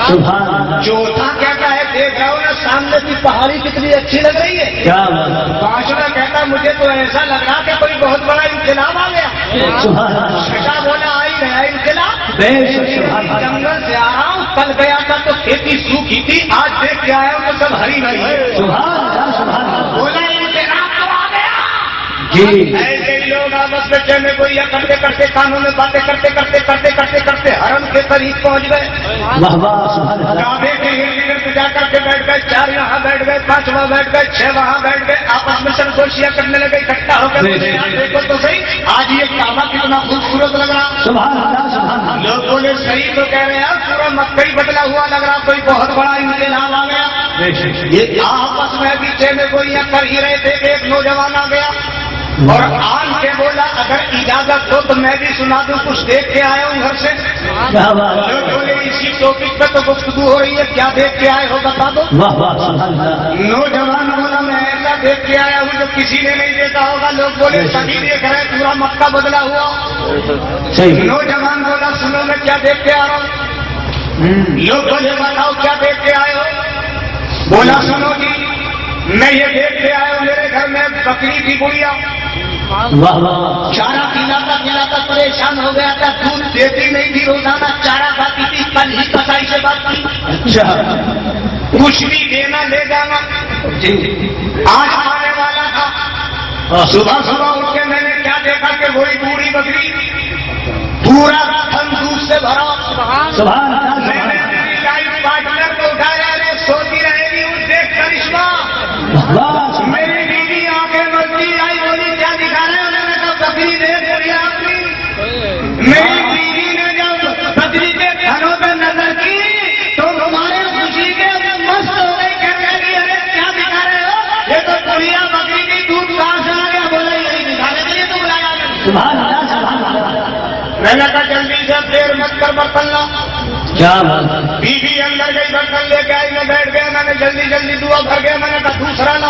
سبحان اللہ۔ چوتھا کہتا ہے دیکھ رہا ہوں نا سامنے کی پہاڑی کتنی اچھی لگ رہی ہے۔ کیا بات ہے۔ پانچواں کہتا مجھے تو ایسا لگ رہا کہ کوئی بہت بڑا انقلاب آ گیا۔ سبحان اللہ چھٹا بولا آئی نیا انقلاب، بے شک سبحان اللہ۔ جنگل سے آ رہا ہوں، کل گیا تھا تو کھیتی سوکھی تھی، آج دیکھ کے آیا ہوں تو سب ہری بھری ہے۔ سبحان اللہ سبحان اللہ۔ بولا انقلاب تو آ گیا۔ جی ایسے ہی لوگ آپس میں چہنے کو یا کرتے کرتے کانوں میں باتیں کرتے کرتے کرتے کرتے کرتے حرم کے قریب پہنچ گئے۔ واہ واہ سبحان اللہ۔ کعبے کے ارد گرد جا کر کے بیٹھ گئے، 4 یہاں بیٹھ گئے، 5 وہاں بیٹھ گئے، 6 وہاں بیٹھ گئے، آپس میں سرگوشیاں کرنے لگے، اکٹھا ہو کر بولے یار دیکھو تو صحیح آج یہ کعبہ کتنا خوبصورت لگ رہا۔ سبحان اللہ سبحان اللہ۔ لوگ بولے صحیح تو کہہ رہے ہیں، پورا مکہ ہی بدلا ہوا لگ رہا، کوئی بہت بڑا انقلاب آ گیا۔ بے شک یہ آپس میں بھی چہنے گوئیاں کر ہی رہے تھے، ایک نوجوان آ گیا اور آن کے بولا اگر اجازت ہو تو میں بھی سنا دوں، کچھ دیکھ کے آیا ہوں گھر سے۔ کیا بات ہے۔ لوگ بولے اسی ٹاپک پہ تو گفتگو ہو رہی ہے، کیا دیکھ کے آئے ہو بتا دو۔ واہ واہ سبحان اللہ۔ نوجوان بولا میں ایسا دیکھ کے آیا ہوں جو کسی نے نہیں دیکھا ہوگا۔ لوگ بولے سبھی دیکھ رہے ہیں، پورا مکہ بدلا ہوا۔ صحیح۔ نوجوان بولا سنو میں کیا دیکھ کے آیا ہوں۔ لوگ بولے بتاؤ کیا دیکھ کے آئے ہو۔ بولا سنو جی میں یہ دیکھ کے آیا ہوں، میرے گھر میں بکری کی گڑیا، واہ واہ چارہ کھلاتا پریشان ہو گیا تھا، دودھ دیتی نہیں تھی، روزانہ چارہ کھاتی تھی، کل ہی کسائی سے بات کی، اچھا کچھ بھی دینا لے جانا، جی آج آنے والا تھا۔ صبح صبح اٹھ کے میں نے کیا دیکھا کہ وہی بوڑھی بکری پورا تھن دودھ سے بھرا۔ سبحان اللہ میں نے سبحان میری لائف پارٹنر کو اٹھایا، ارے سوتی رہے گی اس دیکھ کرشمہ۔ اللہ۔ میری بیوی آنکھیں بلتی آئی، بولی کیا دکھا رہے ہیں؟ میں نے کہا بکری دیکھ رہی اپنی۔ میری بیوی نے جب بکری کے گھروں پہ نظر کی تو ہمارے خوشی کے مست ہو گئی، کہنے لگی ارے کیا دکھا رہے ہو؟ یہ تو بڑھیا بکری کی دودھ کہاں سے آ گیا؟ بولا یہی دکھانے کے لیے تو بلایا۔ سبحان اللہ سبحان اللہ۔ میں نے کہا جلدی سے دیر مت کر برتن لا۔ کیا بات ہے۔ بیوی اندر گئی، برتن لے کے آئی، میں بیٹھ گیا، میں نے جلدی جلدی دعا بھر گیا، میں نے کہا دوسرا لا۔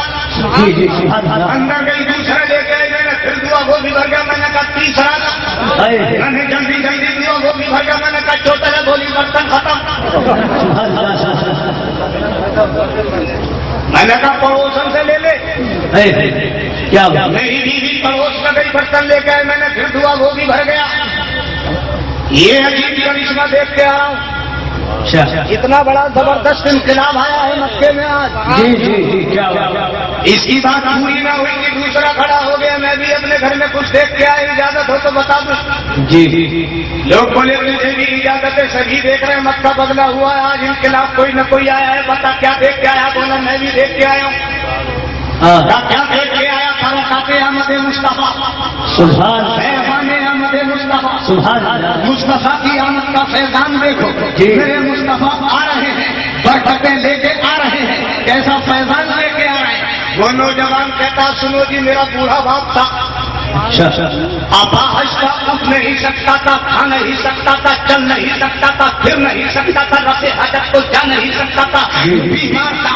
جی جی سبحان اللہ۔ اندر گئی، دوسرا لے کے آئی، میں نے پھر دعا وہ بھی بھر گیا، میں نے کہا تیسرا لا۔ اے، میں نے جلدی جلدی دعا وہ بھی بھر گیا، میں نے کہا چوتھا لا، بولی برتن ختم۔ سبحان اللہ سبحان میں نے کہا پڑوسن سے لے لے۔ اللہ۔ اے، کیا بات ہے۔ میری بیوی پڑوس میں گئی، برتن لے کے آئی، میں نے پھر دعا وہ بھی بھر گیا۔ یہ عجیب کرشمہ دیکھ کے آ رہا ہوں، اچھا اتنا بڑا زبردست انقلاب آیا ہے مکے میں آج۔ جی جی جی کیا بات ہے۔ اس کی بات پوری نہ ہوئی کہ دوسرا کھڑا ہو گیا، میں بھی اپنے گھر میں کچھ دیکھ کے آیا، اجازت ہو تو بتا دوں۔ جی جی لوگ بولے مجھے بھی اجازت ہے، سبھی دیکھ رہے ہیں مکہ بدلا ہوا ہے، آج انقلاب کوئی نہ کوئی آیا ہے، بتا کیا دیکھ کے آیا؟ بولا میں بھی دیکھ کے آیا ہوں۔ ہاں کیا دیکھ کے آیا؟ برکات احمد مصطفیٰ، سبحان پیغام احمد مصطفیٰ، سبحان اللہ۔ مصطفیٰ کی آمد کا فیضان دیکھو، جی۔ میرے مصطفیٰ آ رہے ہیں، برکتیں لے کے آ رہے ہیں، کیسا فیضان لے کے آ رہے ہیں۔ وہ نوجوان کہتا سنو جی میرا بوڑھا باپ تھا، اچھا اپاہج تھا، اٹھ نہیں سکتا تھا، کھا نہیں سکتا تھا، چل نہیں سکتا تھا، پھر نہیں سکتا تھا، رفع حاجت کو جا نہیں سکتا تھا، بیمار تھا،